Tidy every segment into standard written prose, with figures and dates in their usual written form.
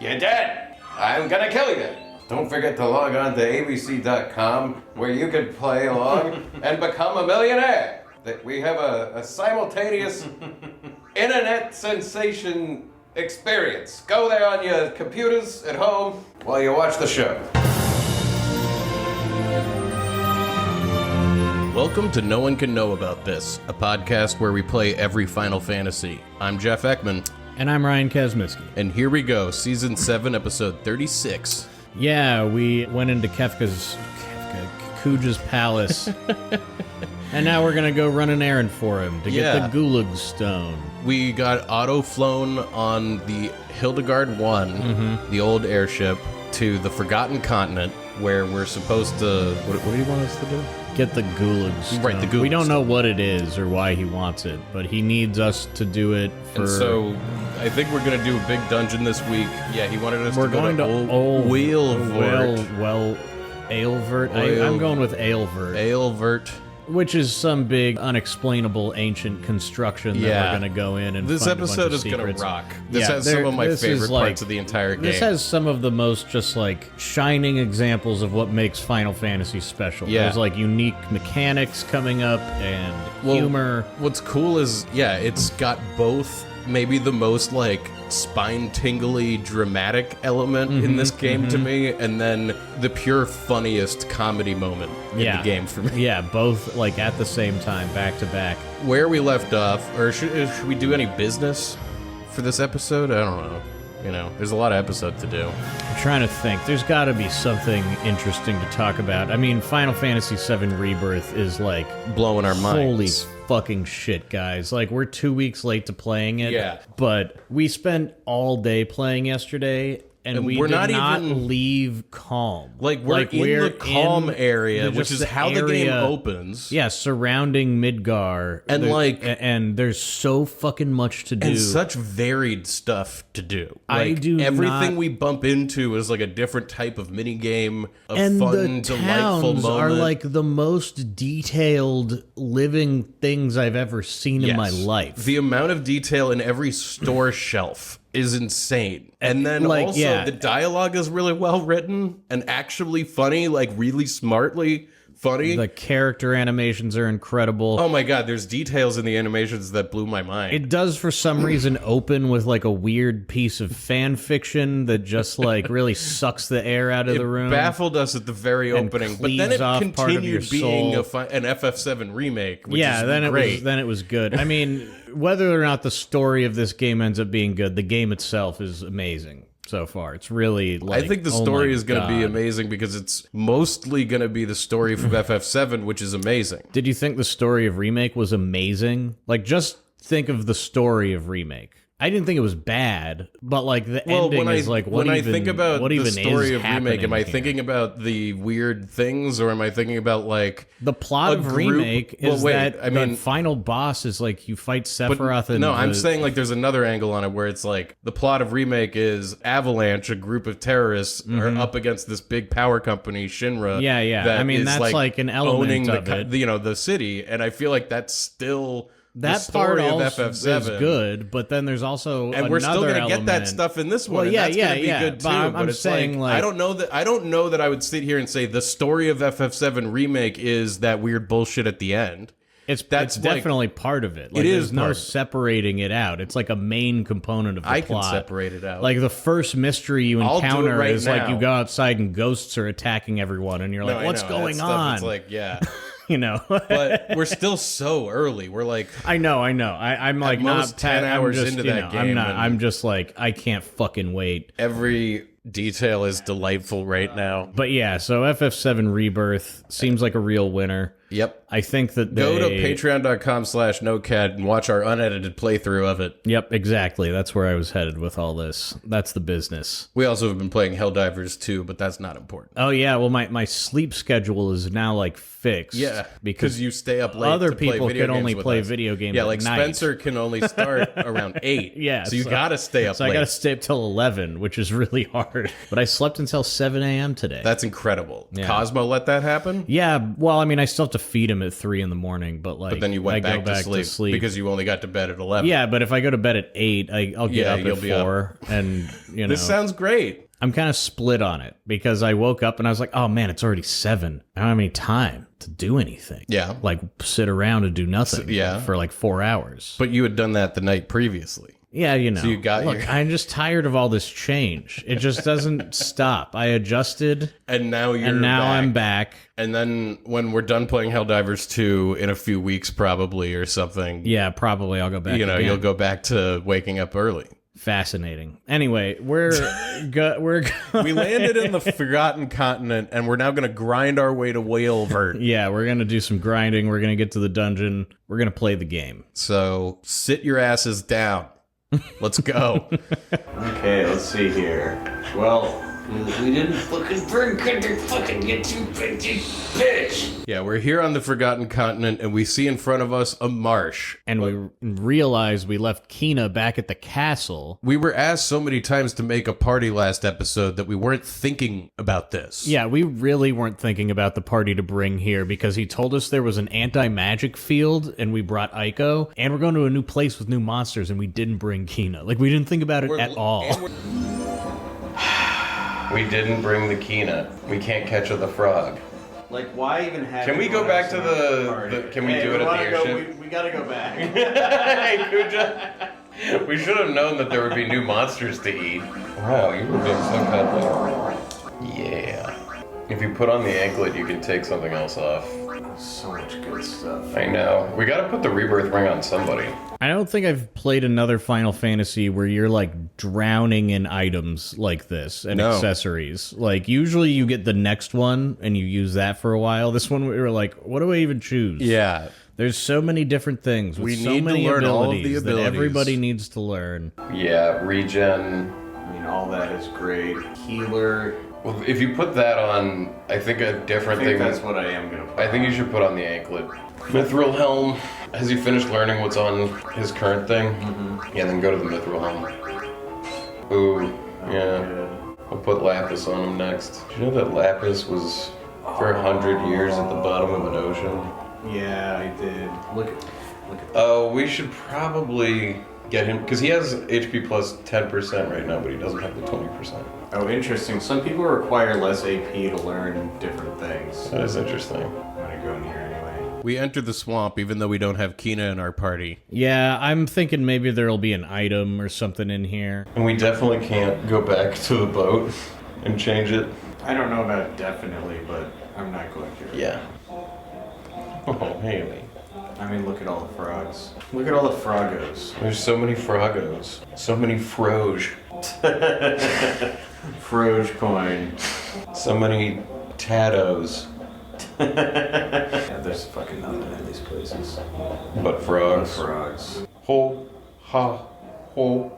You're dead. I'm gonna kill you. Don't forget to log on to abc.com where you can play along and become a millionaire. We have a simultaneous internet sensation experience. Go there on your computers at home while you watch the show. Welcome to No One Can Know About This, a podcast where we play every Final Fantasy. I'm Jeff Ekman. And I'm Ryan Kazmiski. And here we go, Season 7, Episode 36. Yeah, we went into Kuja's palace. And now we're going to go run an errand for him to get the Gulag Stone. We got auto-flown on the Hildegard 1, the old airship, to the Forgotten Continent, where we're supposed to... What do you want us to do? Get the Gulag Stone. Right, the Gulag We don't know Stone. what it is or why he wants it, but he needs us to do it for... And so, I think we're going to do a big dungeon this week. Yeah, he wanted us we're to go going to Oeilvert. Oeilvert. I'm going with Oeilvert. Oeilvert. Which is some big, unexplainable, ancient construction that we're going to go in and this find episode a bunch is of going secrets. to rock. This has some of my favorite parts of the entire game. This has some of the most just like shining examples of what makes Final Fantasy special. Yeah. There's like unique mechanics coming up and humor. What's cool is, it's got both maybe the most like spine-tingly dramatic element in this game to me, and then the pure funniest comedy moment in the game for me. Yeah, both like at the same time, back to back. Where we left off, or should we do any business for this episode? I don't know. You know, there's a lot of episode to do. I'm trying to think. There's got to be something interesting to talk about. I mean, Final Fantasy VII Rebirth is like... blowing our minds. Holy fucking shit, guys. Like, we're 2 weeks late to playing it. Yeah. But we spent all day playing yesterday, and we we're did not not even leave Calm. Like, we're in the Calm area, which is how the game opens. Yeah, surrounding Midgar. And there's so fucking much to do. And such varied stuff to do. Everything we bump into is like a different type of minigame, a fun, delightful moment. Are like the most detailed living things I've ever seen in my life. The amount of detail in every store shelf is insane. And then the dialogue is really well written and actually funny, like really smartly funny. The character animations are incredible. Oh my god, there's details in the animations that blew my mind. It does for some reason open with like a weird piece of fan fiction that just like really sucks the air out of the room. It baffled us at the very opening, but then it continued being an FF7 remake, which is great. Then it was good. I mean, whether or not the story of this game ends up being good, the game itself is amazing. So far, it's really like... I think the story is going to be amazing because it's mostly going to be the story from FF7, which is amazing. Did you think the story of Remake was amazing? Like, just think of the story of Remake. I didn't think it was bad, but like the ending is like what when even, I think about what the even story is of Remake, am I here? thinking about the weird things, or am I thinking about like the plot of Remake is that the final boss is like you fight Sephiroth and I'm saying like there's another angle on it where it's like the plot of Remake is Avalanche, a group of terrorists, are up against this big power company, Shinra. Yeah. I mean, that's like an element of it. The city, and I feel like that's still... That part also is good, but then there's also and we're still going to get that stuff in this one. That's going to be good too. But I'm it's saying I don't know that I would sit here and say the story of FF7 Remake is that weird bullshit at the end. It's definitely part of it. Like, there's no separating it out. It's like a main component of the plot. I can separate it out. Like the first mystery you encounter is like you go outside and ghosts are attacking everyone, and you're like, "What's going on?" It's like, yeah. You know, but we're still so early. We're like, I know. I'm like not 10 hours into that game. I'm just like, I can't fucking wait. Every detail is delightful right now. But yeah, so FF7 Rebirth seems like a real winner. Yep. I think that go to patreon.com/nocad and watch our unedited playthrough of it. Yep, exactly. That's where I was headed with all this. That's the business. We also have been playing Helldivers 2, but that's not important. Oh yeah, well my sleep schedule is now like fixed. Yeah, because you stay up late. Other to play people video can only games play with us. video games. Yeah, at like night. Spencer can only start around 8. Yeah, so you gotta stay up so late. I gotta stay up till 11, which is really hard. hard. But I slept until 7 a.m. today. That's incredible. Yeah. Cosmo let that happen? Yeah, well, I mean, I still have to feed him at 3 in the morning, but like, But then you went I back, go to sleep because you only got to bed at 11. Yeah, but if I go to bed at 8, I'll get up you'll at be 4, and you know. This sounds great. I'm kind of split on it because I woke up and I was like, oh man, it's already 7. I don't have any time to do anything. Yeah. Like sit around and do nothing for like 4 hours. But you had done that the night previously. Yeah, you know. So you got Look, I'm just tired of all this change. It just doesn't stop. I adjusted. And now I'm back. And then when we're done playing Helldivers 2 in a few weeks probably or something. Yeah, probably I'll go back. You know, again. you'll go back to waking up early. Fascinating. Anyway, we're we landed in the Forgotten Continent, and we're now going to grind our way to Oeilvert. Yeah, we're going to do some grinding. We're going to get to the dungeon. We're going to play the game. So sit your asses down. Let's go. Okay, let's see here. Well, we didn't fucking bring the fucking get you bitch. Yeah, we're here on the Forgotten Continent, and we see in front of us a marsh. And we realize we left Kina back at the castle. We were asked so many times to make a party last episode that we weren't thinking about this. Yeah, we really weren't thinking about the party to bring here because he told us there was an anti-magic field, and we brought Aiko, and we're going to a new place with new monsters, and we didn't bring Kina. Like, we didn't think about it at all. We didn't bring the Kina. We can't catch the frog. Like, why even have... Can we go back to the can we do it at the airship? We gotta go back. Hey, Kuja. We should have known that there would be new monsters to eat. Wow, you were being so cuddly. Yeah. If you put on the anklet, you can take something else off. So much good stuff. I know. We gotta put the rebirth ring on somebody. I don't think I've played another Final Fantasy where you're like drowning in items like this and accessories. Like usually you get the next one and you use that for a while. This one we were like, what do I even choose? Yeah. There's so many different things. With We so need to many learn all of the abilities that abilities. everybody needs to learn. Yeah, regen. I mean, all that is great. Healer. Well, if you put that on, I think a different I think thing. that's what I am gonna put. I think you should put on the anklet. Mithril helm. Has he finished learning what's on his current thing? Mm-hmm. Yeah, then go to the mithril helm. Ooh, yeah. Good. I'll put lapis on him next. Did you know that lapis was for 100 years at the bottom of an ocean? Yeah, I did. Look at that. Oh, we should probably get him, because he has HP plus 10% right now, but he doesn't have the 20%. Oh, interesting. Some people require less AP to learn different things. That is interesting. I'm gonna go in here anyway. We enter the swamp even though we don't have Kina in our party. Yeah, I'm thinking maybe there'll be an item or something in here. And we definitely can't go back to the boat and change it. I don't know about it definitely, but I'm not going to. Yeah. Oh, Haley. I mean, look at all the frogs. Look at all the froggos. There's so many frogos. So many froge. Froge coin. So many tatos. Yeah, there's fucking nothing in these places. But frogs. Frogs. Ho, ha, ho,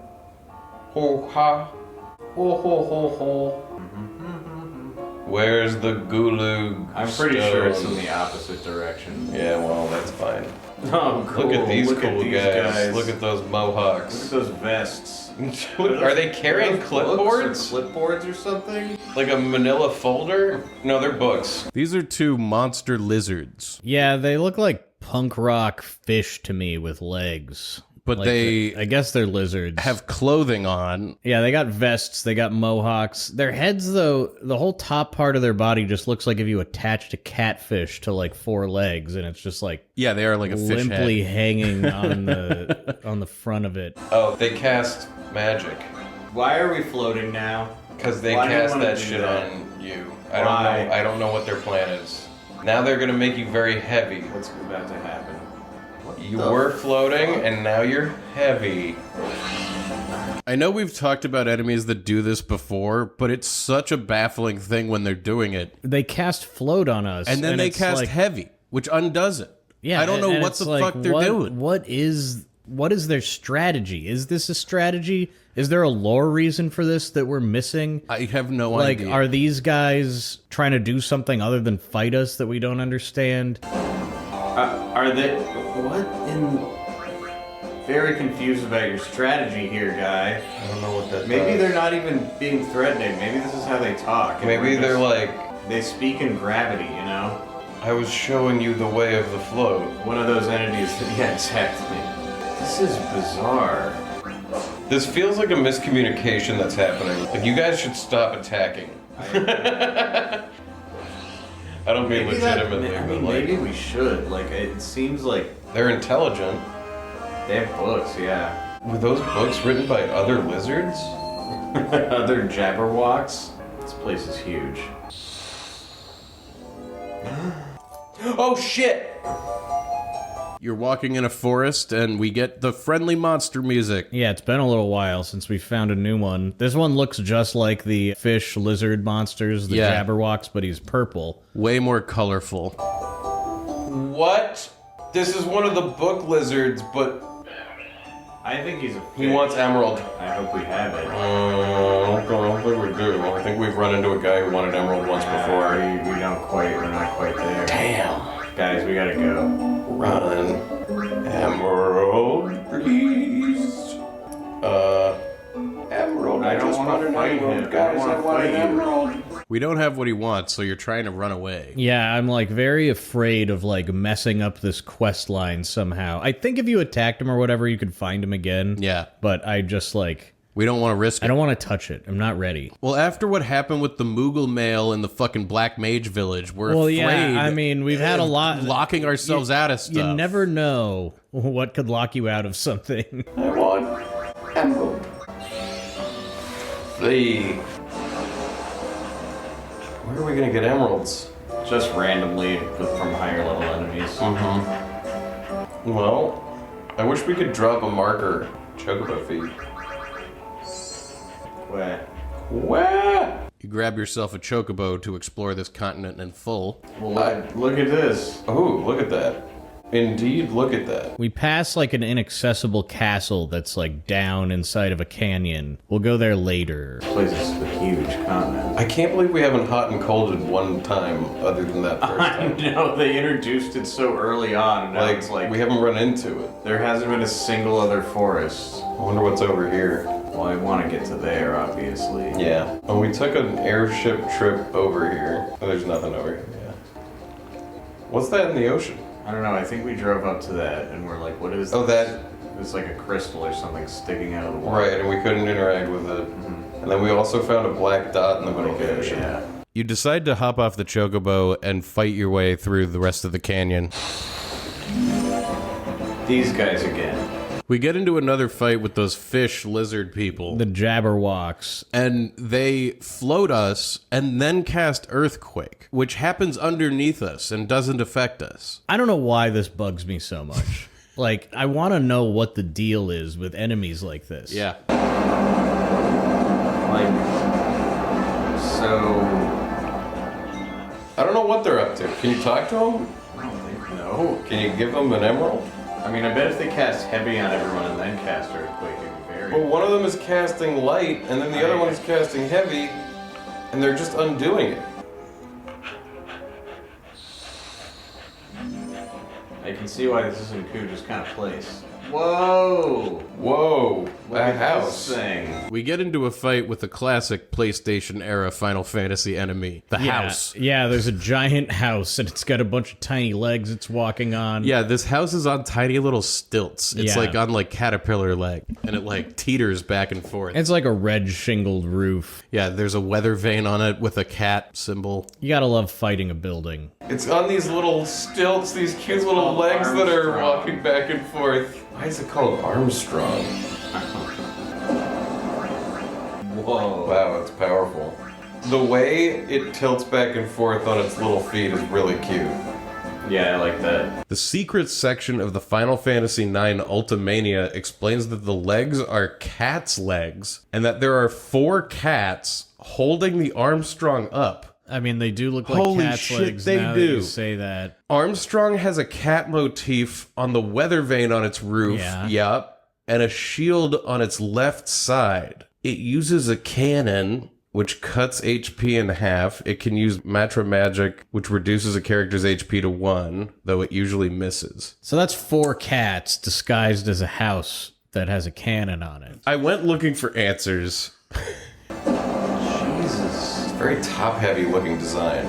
ho, ha. Ho ho ho ho. Where's the Gulu? I'm pretty sure it's in stone? the opposite direction. Yeah, well, that's fine. Oh, cool. Look at these Look cool at these guys. Look at those Look at mohawks. those vests. Are they carrying clipboards? Clipboards or something? Like a manila folder? No, they're books. These are two monster lizards. Yeah, they look like punk rock fish to me with legs. But Like they I guess they're lizards. have clothing on. Yeah, they got vests, they got mohawks. Their heads, though, the whole top part of their body just looks like if you attached a catfish to like 4 legs, and it's just like Yeah, they are like a fish limply head. hanging on the front of it. Oh, they cast magic. Why are we floating now? Because they Why do you cast wanna that do shit that? on you. Why? I don't know what their plan is. Now they're gonna make you very heavy. What's about to happen? You were floating, and now you're heavy. I know we've talked about enemies that do this before, but it's such a baffling thing when they're doing it. They cast float on us, And then they it's cast like, heavy, which undoes it. Yeah, I don't know and what it's the like, fuck they're doing. What is their strategy? Is this a strategy? Is there a lore reason for this that we're missing? I have no Like, idea. are these guys trying to do something other than fight us that we don't understand? Are they... What in... very confused about your strategy here, guy. I don't know what that Maybe does. they're not even being threatening. Maybe this is how they talk. and Maybe we're they're just- like, They speak in gravity, you know? I was showing you the way of the float. One of those entities that, yeah, exactly. This is bizarre. This feels like a miscommunication that's happening. Like, you guys should stop attacking. I don't mean legitimately, I but mean, like, maybe we should. Like, it seems like they're intelligent. they have books, yeah. Were those books written by other lizards? Other Jabberwocks. This place is huge. Oh shit! You're walking in a forest, and we get the friendly monster music. Yeah, it's been a little while since we found a new one. This one looks just like the fish lizard monsters, the Yeah. Jabberwocks, but he's purple. Way more colorful. What? This is one of the book lizards, but I think he's a he fish. wants emerald. I hope we have it. I don't think we do. I think we've run into a guy who wanted emerald once before. We don't quite, we're not quite there. Damn. Guys, we gotta go. Run. Emerald, please. Emerald. I don't just wanna wanted fight emerald, him. guys. I I wanna wanted fight you. emerald. We don't have what he wants, so you're trying to run away. Yeah, I'm like very afraid of like messing up this quest line somehow. I think if you attacked him or whatever, you could find him again. Yeah. But I just like, We don't want to risk I it. don't want to touch it. I'm not ready. Well, after what happened with the Moogle male in the fucking Black Mage Village, we're Well, afraid. yeah, I mean, we've had a lot. locking ourselves out of stuff. You never know what could lock you out of something. I want emerald. Flee. Where are we gonna get emeralds? Just randomly from higher level enemies. Well, I wish we could drop a marker. Chocobo feet. Where? Where? You grab yourself a chocobo to explore this continent in full. Well, look at this. Oh, look at that. Indeed, look at that. We pass like an inaccessible castle that's like down inside of a canyon. We'll go there later. This place is a huge continent. I can't believe we haven't hot and colded one time other than that first I time. know, they introduced it so early on, and now it's like, we haven't run into it. there hasn't been a single other forest. I wonder what's over here. Well, I want to get to there, obviously. Yeah. Oh, we took an airship trip over here. Oh, there's nothing over here. Yeah. What's that in the ocean? I don't know, I think we drove up to that, and we're like, what is Oh, this? that. It's like a crystal or something sticking out of the water. Right, and we couldn't interact with it. And then we also found a black dot in the middle of the Okay, ocean. yeah. You decide to hop off the chocobo and fight your way through the rest of the canyon. These guys again. We get into another fight with those fish lizard people. The Jabberwocks. And they float us and then cast Earthquake, which happens underneath us and doesn't affect us. I don't know why this bugs me so much. Like, I want to know what the deal is with enemies like this. Yeah. Like, so... I don't know what they're up to. Can you talk to them? I don't think, no. Can you give them an emerald? I mean, I bet if they cast heavy on everyone and then cast Earthquake, it'd be very... Well, one of them is casting light, and then the other one is casting heavy, and they're just undoing it. I can see why this isn't Kuja's kind of place. Whoa! Whoa, Look a at house. this thing. We get into a fight with the classic PlayStation era Final Fantasy enemy, the house. Yeah, there's a giant house and it's got a bunch of tiny legs it's walking on. Yeah, this house is on tiny little stilts. It's Yeah. like on like caterpillar leg, and it like teeters back and forth. It's like a red shingled roof. Yeah, there's a weather vane on it with a cat symbol. You gotta love fighting a building. It's on these little stilts, these cute little called legs that are Armstrong. walking back and forth. Why is it called Armstrong? Whoa. Wow, it's powerful. The way it tilts back and forth on its little feet is really cute. Yeah, I like that. The secrets section of the Final Fantasy IX Ultimania explains that the legs are cats' legs, and that there are 4 cats holding the Armstrong up. I mean, they do look like Holy cat's shit, legs they now that do. you say that. Armstrong has a cat motif on the weather vane on its roof. Yeah. Yep. And a shield on its left side. It uses a cannon, which cuts HP in half. It can use Matra Magic, which reduces a character's HP to 1, though it usually misses. So that's 4 cats disguised as a house that has a cannon on it. I went looking for answers. Jesus. It's a very top-heavy looking design.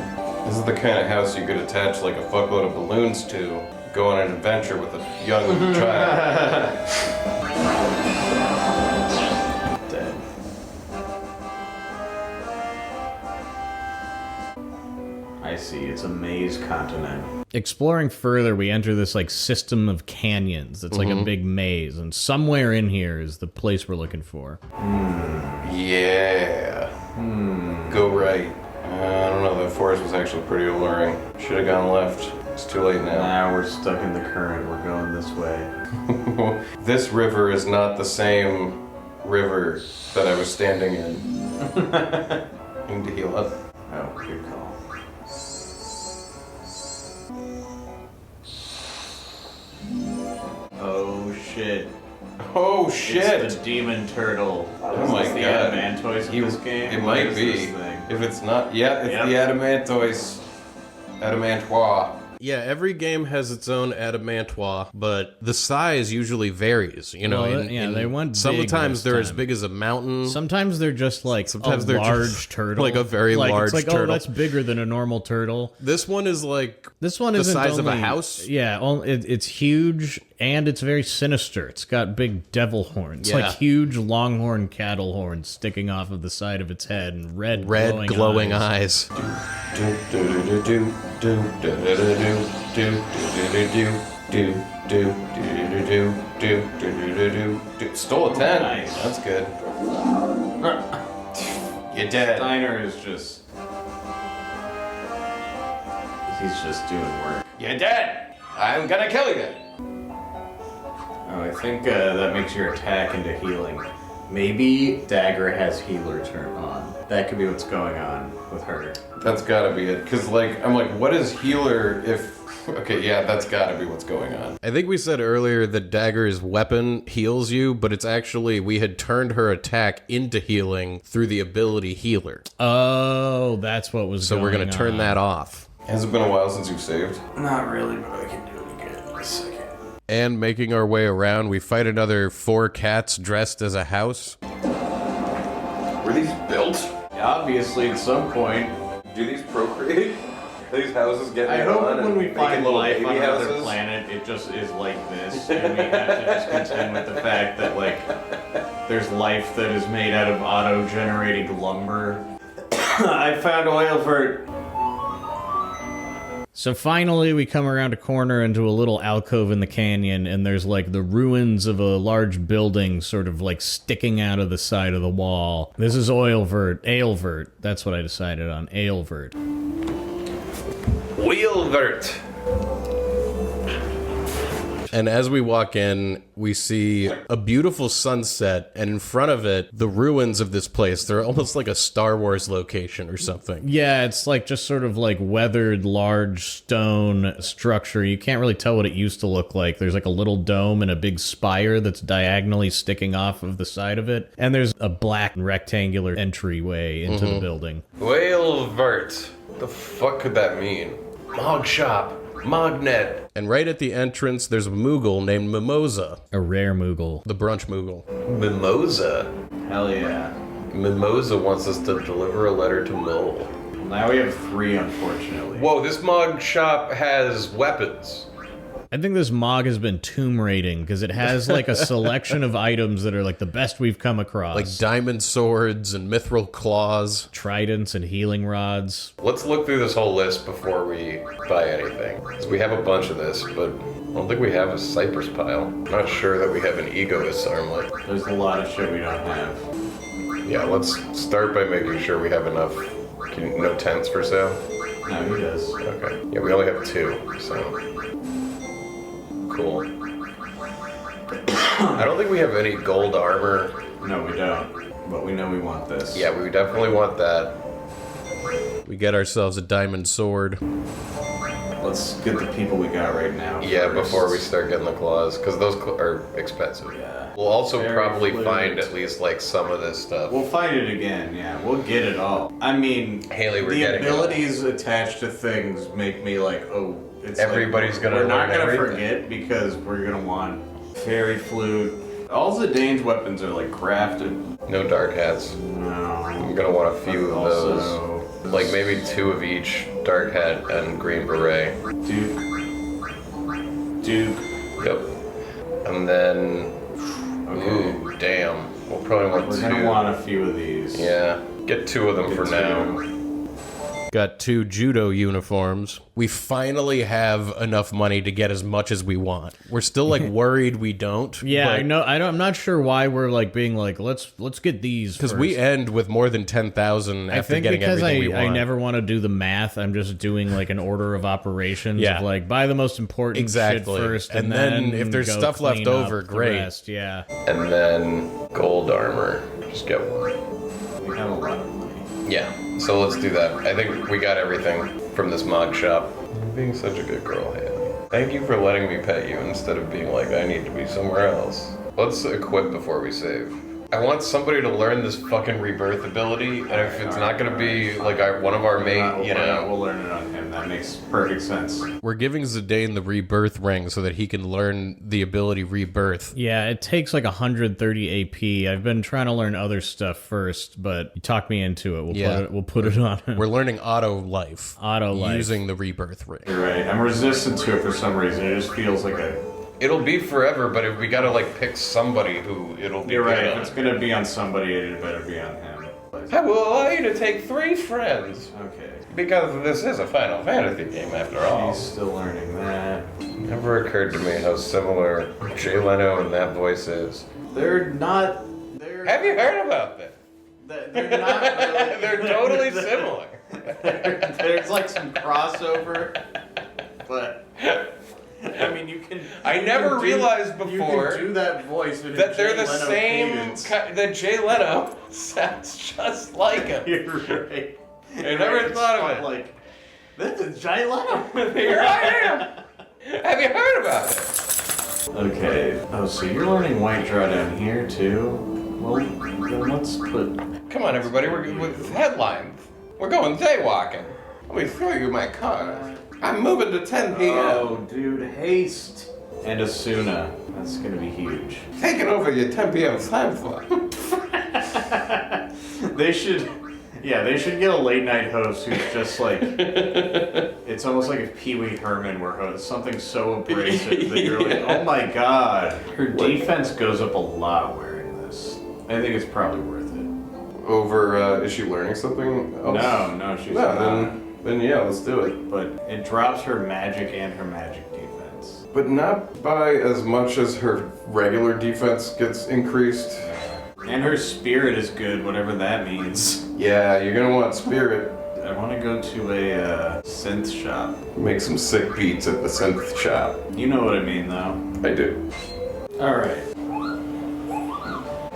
This is the kind of house you could attach like a fuckload of balloons to, go on an adventure with a young child. Dead. I see, it's a maze continent. Exploring further, we enter this like system of canyons. It's like a big maze, and somewhere in here is the place we're looking for. Yeah. Go right. I don't know, that forest was actually pretty alluring. Should have gone left. It's too late now. Now we're stuck in the current, we're going this way. This river is not the same river that I was standing in. Need to heal up. Oh, good call. Oh shit. Oh shit! It's the demon turtle. Oh my Is this god. the Adamantoise in this game? It What might is be. this thing? If it's not, yeah, it's Yep. the Adamantoise. Adamantois. Yeah, every game has its own adamantois, but the size usually varies. You know, Well, they went big sometimes this they're as time. big as a mountain. Sometimes they're just like Sometimes a they're large just turtle. like a very large it's like, turtle. Oh, that's bigger than a normal turtle. This one is like This one the isn't size of a only- house. Yeah, it's huge and it's very sinister. It's got big devil horns, Yeah. like huge longhorn cattle horns sticking off of the side of its head, and red glowing eyes. Stole a 10. Nice. That's good. You're dead. Steiner is just... He's just doing work. You're dead. I'm gonna kill you. Oh, I think that makes your attack into healing. Maybe Dagger has healer turn on. That could be what's going on with her. That's gotta be it. Cause like, I'm like, what is healer if... Okay, yeah, that's gotta be what's going on. I think we said earlier that Dagger's weapon heals you, but it's actually, we had turned her attack into healing through the ability healer. Oh, that's what was. So we're going to turn on. that off. Has it been a while since you've saved? Not really, but I can do it again in a second. And making our way around, we fight another 4 cats dressed as a house. Were these built? Obviously, at some point. Do these procreate? Are these houses getting I hope on when and we making find little life baby on another houses? planet, it just is like this, and we have to just contend with the fact that, like, there's life that is made out of auto-generating lumber. I found Oeilvert. So finally, we come around a corner into a little alcove in the canyon, and there's like the ruins of a large building sort of like sticking out of the side of the wall. This is Oeilvert. That's what I decided on, Oeilvert. Oeilvert. And as we walk in, we see a beautiful sunset, and in front of it, the ruins of this place. They're almost like a Star Wars location or something. Yeah, it's like just sort of like weathered large stone structure. You can't really tell what it used to look like. There's like a little dome and a big spire that's diagonally sticking off of the side of it. And there's a black rectangular entryway into the building. Oeilvert. The fuck could that mean? Mog shop. Mognet. And right at the entrance, there's a Moogle named Mimosa, A rare Moogle. the brunch Moogle. Mimosa. Hell yeah. Mimosa wants us to deliver a letter to Mole. Now we have 3, unfortunately. Whoa, this mog shop has weapons. I think this Mog has been tomb raiding because it has like a selection of items that are like the best we've come across. Like diamond swords and mithril claws. tridents and healing rods. Let's look through this whole list before we buy anything. 'Cause we have a bunch of this, but I don't think we have a cypress pile. I'm not sure that we have an egoist armlet. There's a lot of shit we don't have. Yeah, let's start by making sure we have enough. No tents for sale? No, he does. Okay. Yeah, we only have 2, so... Cool. I don't think we have any gold armor. No, we don't. But we know we want this. Yeah, we definitely want that. We get ourselves a diamond sword. Let's get the people we got right now. Yeah, first. before we start getting the claws, because those are expensive. Yeah. We'll also Very probably fluid. find at least like some of this stuff. We'll find it again, yeah. We'll get it all. I mean, Haley, we're the getting it all. abilities attached to things make me like, oh, it's Everybody's like, gonna we're not learn gonna everything. forget because we're gonna want fairy flute. All Zidane's weapons are like crafted. No dark hats. No. I'm gonna want a few of those. Also, Like maybe 2 of each, dark hat and green beret. Duke. Yep. And then, Okay. ooh, damn. We'll probably want We're 2. gonna want a few of these. Yeah, get 2 of them for now. Got 2 judo uniforms. We finally have enough money to get as much as we want. We're still like worried we don't. Yeah, I know. I'm not sure why we're like being like, let's get these Because we end with more than 10,000 I after think getting because everything we want. I never want to do the math. I'm just doing like an order of operations. Yeah. Of like buy the most important Exactly. shit first, And and then if there's go stuff left clean up over, the great. rest, yeah. And then gold armor. Just get 1. We have a lot of money. Yeah, so let's do that. I think we got everything from this mod shop. You're being such a good girl, Haley. Thank you for letting me pet you instead of being like, I need to be somewhere else. Let's equip before we save. I want somebody to learn this fucking rebirth ability, and if it's not gonna be like one of our main, you know. We'll learn it on him. That makes perfect sense. We're giving Zidane the rebirth ring so that he can learn the ability rebirth. Yeah, it takes like 130 AP. I've been trying to learn other stuff first, but you talk me into it. We'll put it on him. We're learning auto life. Auto life. Using the rebirth ring. You're right. I'm resistant to it for some reason. It just feels like a. It'll be forever, but if we gotta like pick somebody who it'll be You're good right. If on. it's gonna be on somebody, it better be on him. I will allow you to take 3 friends. Okay. Because this is a Final Fantasy game after all. He's still learning that. Never occurred to me how similar Jay Leno and that voice is. They're not. They're. Have you heard about that? They're not. Really, They're totally similar. There's like some crossover, but. I mean, you can. I never realized before you can do that voice in a that they're Jay the Leno same. cadence. That Jay Leno sounds just like him. You're right. I never thought of it. Like, this is Jay Leno. Here I am. Have you heard about it? Okay. Oh, so you're learning white draw down here too? Well, then let's put. Come on, everybody. We're with headlines. We're going jaywalking. Let me show you my car. I'm moving to 10 p.m. Oh, dude, haste and Asuna. That's gonna be huge. Taking over your 10 p.m. time slot. They should. Yeah, they should get a late night host who's just like. It's almost like if Pee Wee Herman were host. Something so abrasive that you're like, oh my god. Her defense goes up a lot wearing this. I think it's probably worth it. Over, is she learning something else? No, she's No, not. then yeah, let's do it. But it drops her magic and her magic defense. But not by as much as her regular defense gets increased. And her spirit is good, whatever that means. Yeah, you're gonna want spirit. I want to go to a synth shop. Make some sick beats at the synth shop. You know what I mean, though. I do. Alright.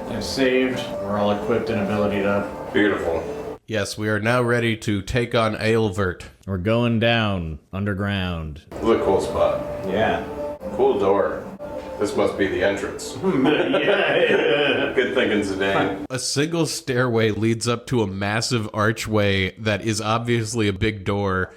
I've saved. We're all equipped and abilitied up. Beautiful. Yes, we are now ready to take on Oeilvert. We're going down underground. This is a cool spot. Yeah. Cool door. This must be the entrance. Yeah. Good thinking, Zidane. A single stairway leads up to a massive archway that is obviously a big door.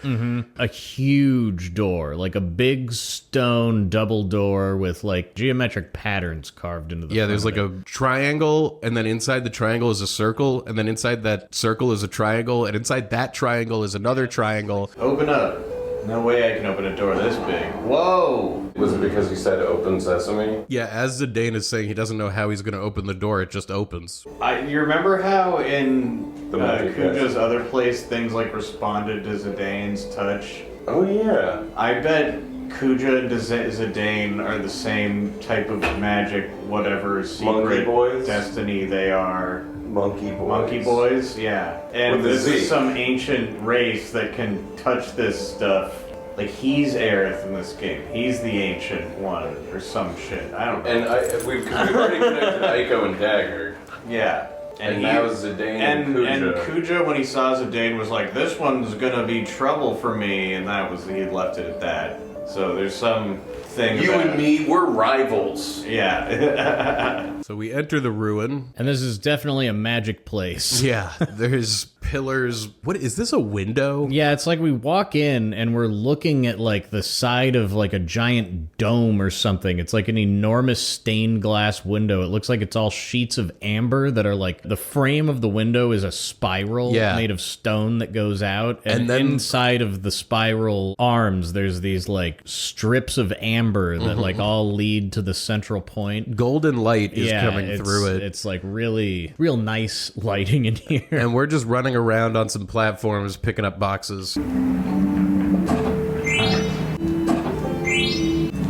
A huge door, like a big stone double door with like geometric patterns carved into the Yeah, front there's of like it. a triangle, and then inside the triangle is a circle, and then inside that circle is a triangle, and inside that triangle is another triangle. Open up. No way I can open a door this big. Whoa! Was it because you said open sesame? Yeah, as Zidane is saying, he doesn't know how he's going to open the door, it just opens. You remember how in The magic Kuja's desk. other place things like responded to Zidane's touch? Oh yeah. I bet Kuja and Zidane are the same type of magic, whatever secret boys? destiny they are. Monkey boys. Monkey boys, yeah. And With a this is Z. some ancient race that can touch this stuff. Like, he's Aerith in this game. He's the ancient one, or some shit. I don't know. And we've already connected Aiko and Dagger. Yeah. And now Zidane and Kuja. Kuja, when he saw Zidane, was like, "This one's gonna be trouble for me," and he left it at that. So there's some thing. You about and me, we're rivals. Yeah. So we enter the ruin. And this is definitely a magic place. Yeah, there's pillars. What is this, a window? Yeah, it's like we walk in and we're looking at like the side of like a giant dome or something. It's like an enormous stained glass window. It looks like it's all sheets of amber that are like, the frame of the window is a spiral made of stone that goes out. And then inside of the spiral arms, there's these like strips of amber that like all lead to the central point. Golden light is coming through it. It's like real nice lighting in here. And we're just running around on some platforms picking up boxes.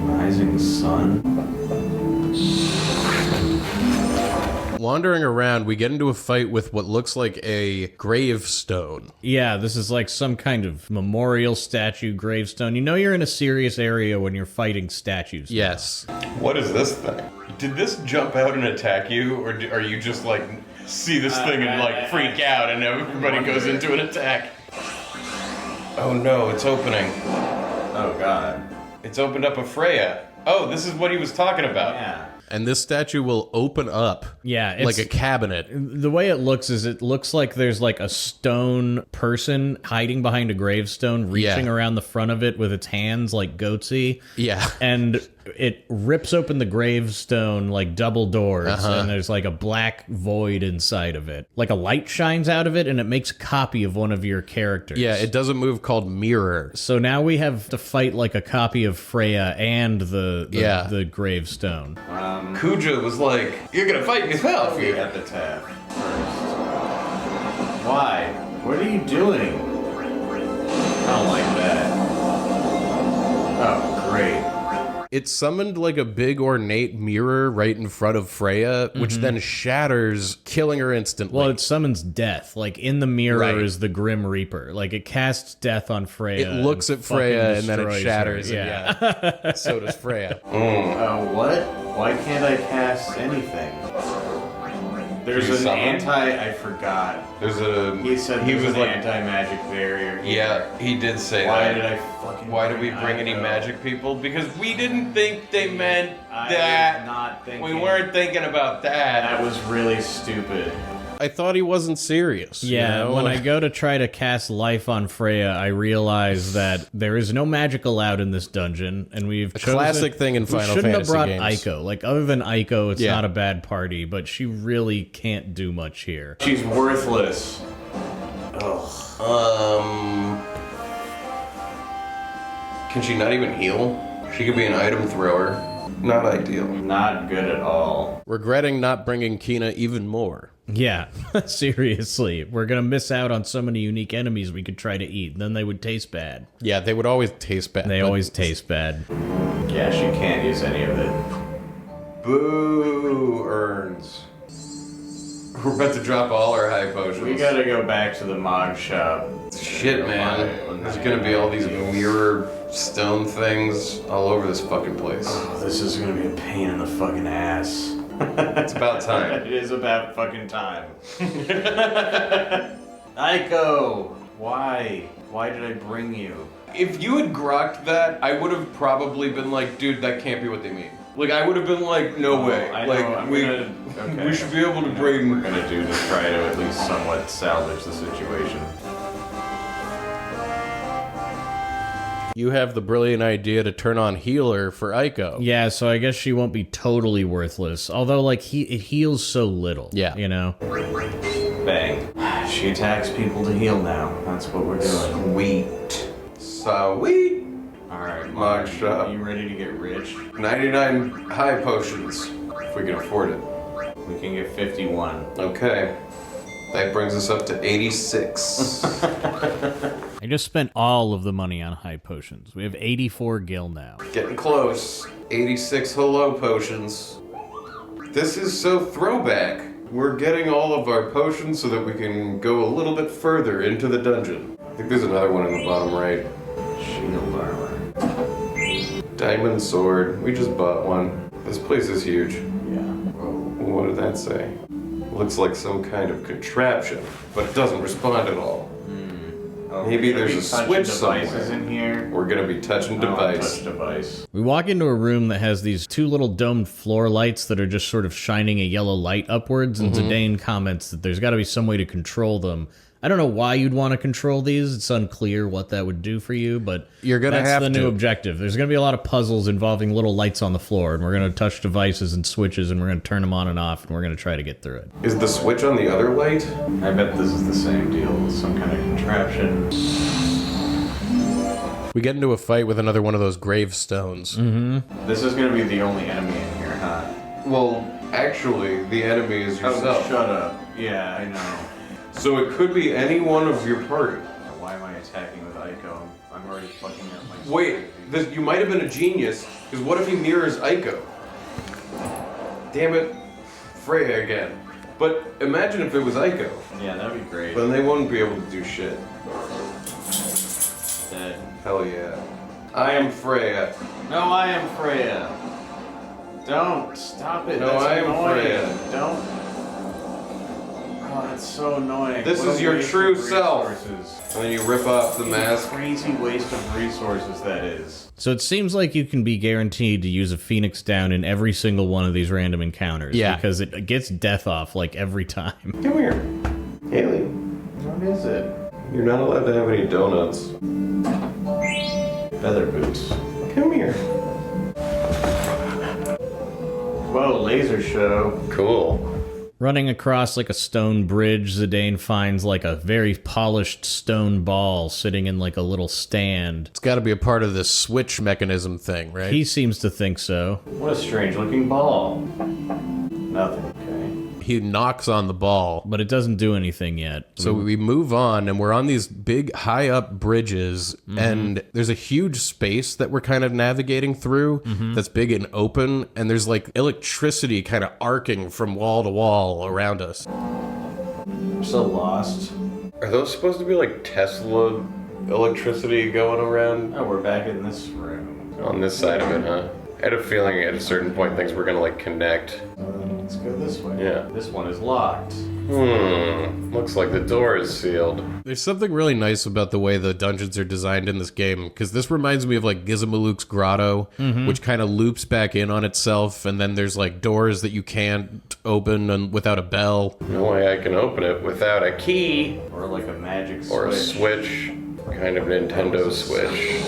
Rising sun. Wandering around, we get into a fight with what looks like a gravestone. Yeah, this is like some kind of memorial statue gravestone. You know you're in a serious area when you're fighting statues. Yes. What is this thing? Did this jump out and attack you, or are you just like see this thing and like freak out and everybody goes into an attack? Oh no, it's opening. Oh god. It's opened up a Freya. Oh, this is what he was talking about. Yeah. And this statue will open up. Yeah, it's, like a cabinet. The way it looks is it looks like there's like a stone person hiding behind a gravestone, reaching around the front of it with its hands like goatsy. Yeah. And it rips open the gravestone like double doors, and there's like a black void inside of it. Like a light shines out of it, and it makes a copy of one of your characters. Yeah, it does a move called Mirror. So now we have to fight like a copy of Freya and the gravestone. Kuja was like, "You're gonna fight yourself." The epitaph first. Why? What are you doing? I don't like that. Oh, great. It summoned like a big ornate mirror right in front of Freya, which then shatters, killing her instantly. Well, it summons death. Like in the mirror is the Grim Reaper. Like it casts death on Freya. It looks at Freya and then it shatters. Her. Yeah. So does Freya. What? Why can't I cast anything? There's an I forgot. There's a. He said he there's was an like, anti-magic barrier. Yeah, he did say Why that. did I fucking? Why did we bring any magic people? Because we didn't think they meant that. Was not thinking. We weren't thinking about that. That was really stupid. I thought he wasn't serious. Yeah, you know? when I go to try to cast life on Freya, I realize that there is no magic allowed in this dungeon, and we've chosen... classic thing in Final We shouldn't Fantasy have brought games. Aiko. Like, other than Aiko, it's not a bad party, but she really can't do much here. She's worthless. Can she not even heal? She could be an item thrower. Not ideal. Not good at all. Regretting not bringing Kina even more. Yeah, seriously. We're gonna miss out on so many unique enemies we could try to eat, then they would taste bad. Yeah, they would always taste bad. They always taste bad. Yeah, she can't use any of it. Boo urns. We're about to drop all our high potions. We gotta go back to the Mog shop. Shit, man. There's gonna be all these mirror stone things all over this fucking place. Oh, this is gonna be a pain in the fucking ass. It's about time. It is about fucking time. Aiko! Why? Why did I bring you? If you had grokked that, I would have probably been like, dude, that can't be what they mean. Like, I would have been like, no way. I Like, know, we should be able to bring... We're gonna do to try to at least somewhat salvage the situation. You have the brilliant idea to turn on healer for Aiko. Yeah, so I guess she won't be totally worthless. Although, like, it heals so little. Yeah. You know? Bang. She attacks people to heal now. That's what we're doing. Sweet. Alright, Mog shop. You ready to get rich? 99 high potions, if we can afford it. We can get 51. Okay. That brings us up to 86. I just spent all of the money on high potions. We have 84 gil now. Getting close. 86 hello potions. This is so throwback. We're getting all of our potions so that we can go a little bit further into the dungeon. I think there's another one in the bottom right. Shield armor. Diamond sword. We just bought one. This place is huge. Yeah. What did that say? Looks like some kind of contraption, but it doesn't respond at all. Maybe there's a switch devices somewhere. in here. We're gonna be touching device. Touch device. We walk into a room that has these two little domed floor lights that are just sort of shining a yellow light upwards, and Zidane comments that there's got to be some way to control them. I don't know why you'd want to control these. It's unclear what that would do for you, but You're gonna that's have the new to. objective. There's going to be a lot of puzzles involving little lights on the floor, and we're going to touch devices and switches, and we're going to turn them on and off, and we're going to try to get through it. Is the switch on the other light? I bet this is the same deal. Some kind of contraption. We get into a fight with another one of those gravestones. This is gonna be the only enemy in here, huh? Well, actually, the enemy is Oh, yourself. shut up. Yeah, I know. So it could be any one of your party. Why am I attacking with Ico? I'm already fucking up my... Wait, you might have been a genius, because what if he mirrors Ico? Damn it, Freya again. But imagine if it was Ico. Yeah, that'd be great. Then they wouldn't be able to do shit. Dead. Hell yeah. I am Freya. No, I am Freya. Don't. Stop it. No, That's I am annoying. Freya. Don't. Oh, that's so annoying. This What is a your waste true of self. resources. And then you rip off the What a mask. crazy waste of resources that is. So it seems like you can be guaranteed to use a Phoenix down in every single one of these random encounters. Yeah. Because it gets death off like every time. Come here. Haley, What is it? you're not allowed to have any donuts. Feather boots. Come here. Whoa, laser show. Cool. Running across like a stone bridge, Zidane finds like a very polished stone ball sitting in like a little stand. It's got to be a part of this switch mechanism thing, right? He seems to think so. What a strange looking ball. Nothing, okay. He knocks on the ball. But it doesn't do anything yet. So we move on, and we're on these big, high up bridges, and there's a huge space that we're kind of navigating through that's big and open, and there's like electricity kind of arcing from wall to wall around us. I'm so lost. Are those supposed to be like Tesla electricity going around Oh, we're back in this room. on this side of it, huh? I had a feeling at a certain point things were gonna like connect. Let's go this way. Yeah. This one is locked. Looks like the door is sealed. There's something really nice about the way the dungeons are designed in this game, because this reminds me of like Gizmaluke's Grotto, which kind of loops back in on itself, and then there's like doors that you can't open without a bell. No way I can open it without a key Or like a magic switch. or a switch. Kind of Nintendo Switch.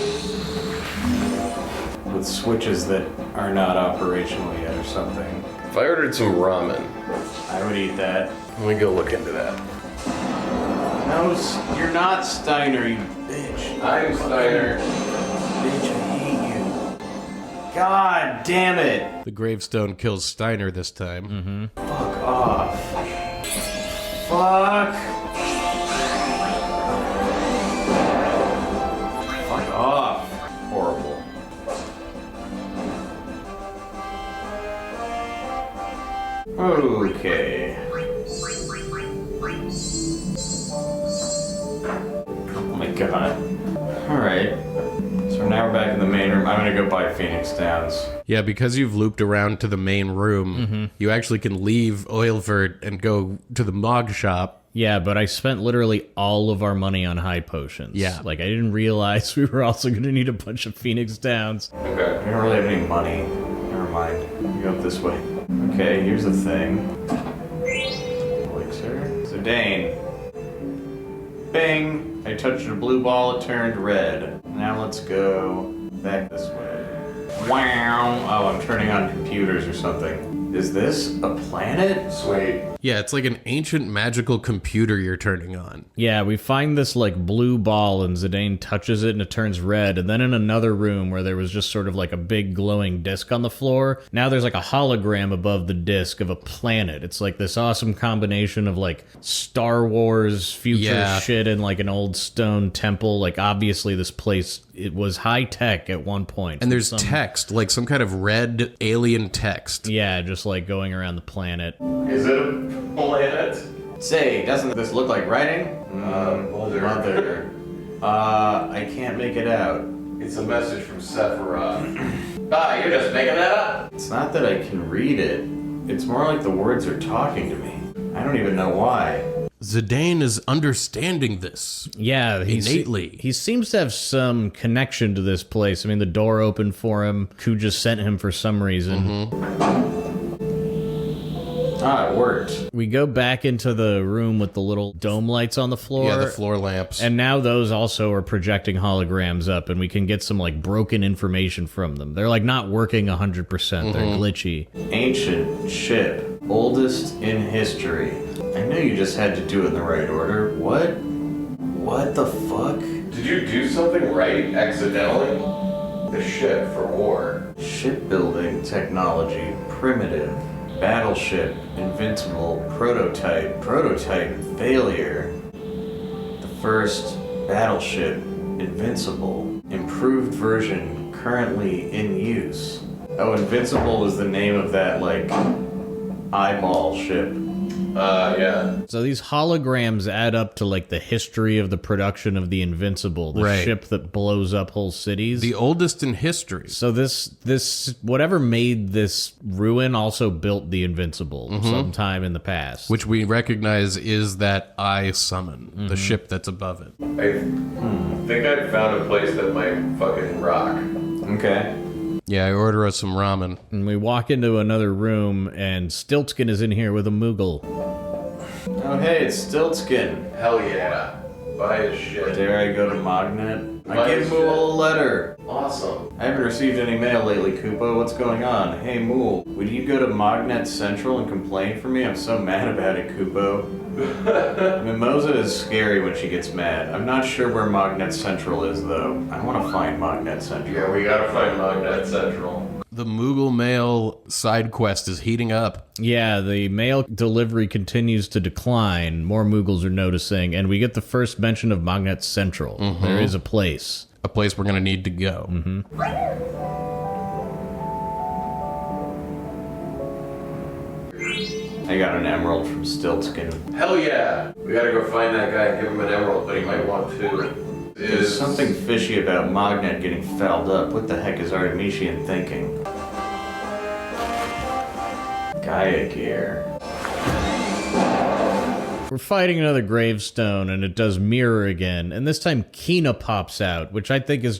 With switches that are not operational yet or something. If I ordered some ramen, I would eat that. let me go look into that. No, you're not Steiner, you bitch. I'm Steiner. Bitch, I hate you. God damn it. The gravestone kills Steiner this time. Fuck off. Fuck. Fuck off. Horrible. Okay. Oh my god. Alright. So now we're back in the main room. I'm gonna go buy Phoenix Downs. Yeah, because you've looped around to the main room, you actually can leave Oeilvert and go to the Mog shop. Yeah, but I spent literally all of our money on high potions. Yeah. Like, I didn't realize we were also going to need a bunch of Phoenix Downs. Okay. I don't really have any money. Never mind. We go up this way. Okay, here's the thing. Elixir. So Dane. Bing! I touched a blue ball, it turned red. Now let's go back this way. Wow! Oh, I'm turning on computers or something. Is this a planet? Sweet. Yeah, it's like an ancient magical computer you're turning on. Yeah, we find this, like, blue ball, and Zidane touches it, and it turns red. And then in another room where there was just sort of like a big glowing disc on the floor, now there's like a hologram above the disc of a planet. It's like this awesome combination of, like, Star Wars future Yeah. shit and, like, an old stone temple. Like, obviously this place, it was high-tech at one point. And there's Some- text, like some kind of red alien text. Yeah, just, like, going around the planet. Is it a planet? Say, doesn't this look like writing? Mother. I can't make it out. It's a message from Sephiroth. You're just making that up? It's not that I can read it. It's more like the words are talking to me. I don't even know why. Zidane is understanding this. Yeah, innately. He seems to have some connection to this place. I mean, the door opened for him. Ku just sent him for some reason. Ah, it worked. We go back into the room with the little dome lights on the floor. Yeah, the floor lamps. And now those also are projecting holograms up, and we can get some, like, broken information from them. They're, like, not working 100%. They're glitchy. Ancient ship. Oldest in history. I knew you just had to do it in the right order. What? What the fuck? Did you do something right accidentally? The ship for war. Shipbuilding technology. Primitive. Battleship. Invincible. Prototype. Prototype. Failure. The first battleship. Invincible. Improved version currently in use. Oh, Invincible is the name of that, like, eyeball ship. Yeah. So these holograms add up to, like, the history of the production of the Invincible, the Right. ship that blows up whole cities. The oldest in history. So this whatever made this ruin also built the Invincible sometime in the past. Which we recognize is that I summon, the ship that's above it. I think I found a place that might fucking rock. Okay. Yeah, I order us some ramen. And we walk into another room, and Stiltskin is in here with a Moogle. Oh, hey, it's Stiltskin. Hell yeah. Buy his shit. Dare I go to Magnet? I Buy gave his Mool shit. a letter. Awesome. I haven't received any mail lately, Koopa. What's going on? Hey, Mool, would you go to Magnet Central and complain for me? I'm so mad about it, Koopo. Mimosa is scary when she gets mad. I'm not sure where Magnet Central is, though. I want to find Magnet Central. Yeah, we gotta find Magnet Central. The Moogle Mail side quest is heating up. Yeah, the mail delivery continues to decline. More Moogles are noticing, and we get the first mention of Magnet Central. There is a place. A place we're going to need to go. I got an emerald from Stiltskin. Hell yeah. We gotta go find that guy and give him an emerald, but he might want two. There's something fishy about Magnet getting fouled up. What the heck is Artemisian thinking? Gaia gear. We're fighting another gravestone, and it does mirror again. And this time, Kina pops out, which I think is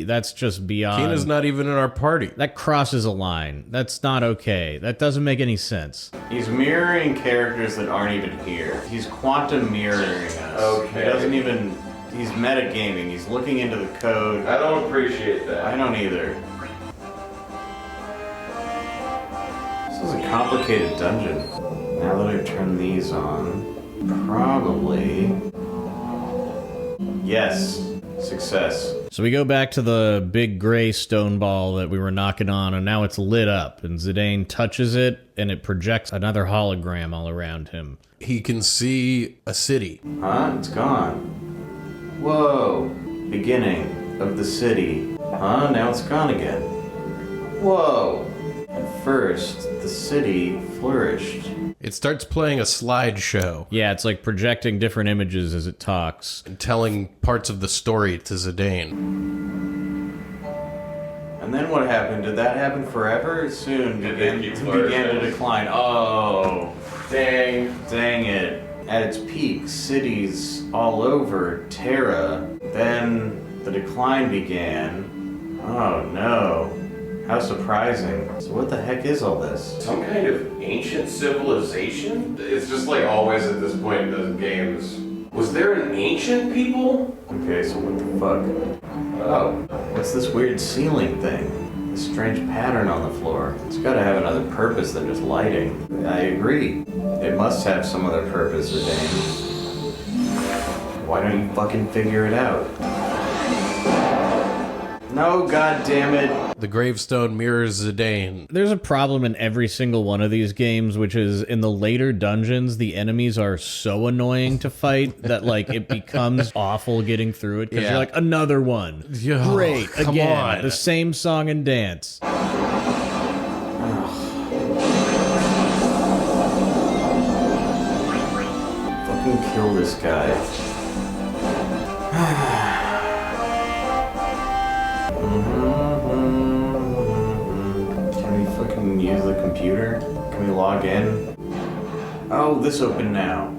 that's just beyond. Kina's not even in our party. That crosses a line. That's not okay. That doesn't make any sense. He's mirroring characters that aren't even here. He's quantum mirroring us. Okay. He doesn't even... He's metagaming. He's looking into the code. I don't appreciate that. I don't either. This is a complicated dungeon. Now that I've turned these on, probably... Yes. Success. So we go back to the big gray stone ball that we were knocking on, and now it's lit up, and Zidane touches it, and it projects another hologram all around him. He can see a city. Huh? It's gone. Whoa. Beginning of the city. Huh? Now it's gone again. Whoa. At first, the city flourished. It starts playing a slideshow Yeah, it's like projecting different images as it talks. and telling parts of the story to Zidane. And then what happened? Did that happen forever? Soon Did they began keep to flourishing? decline. Oh. Dang. Dang it. At its peak, cities all over Terra. Then the decline began. Oh no. How surprising. So what the heck is all this? Some kind of ancient civilization? It's just like always at this point in the games. Was there an ancient people? Okay, so what the fuck? Oh, what's this weird ceiling thing? This strange pattern on the floor. It's gotta have another purpose than just lighting. I agree. It must have some other purpose, Zidane. Why don't you fucking figure it out? No, god damn it. The gravestone mirrors Zidane. There's a problem in every single one of these games, which is in the later dungeons, the enemies are so annoying to fight that, like, it becomes awful getting through it because Yeah. you're like, another one. Yeah, Great. come Again, on. the same song and dance. Fucking kill this guy. Can we fucking use the computer? Can we log in? Oh, this opened now.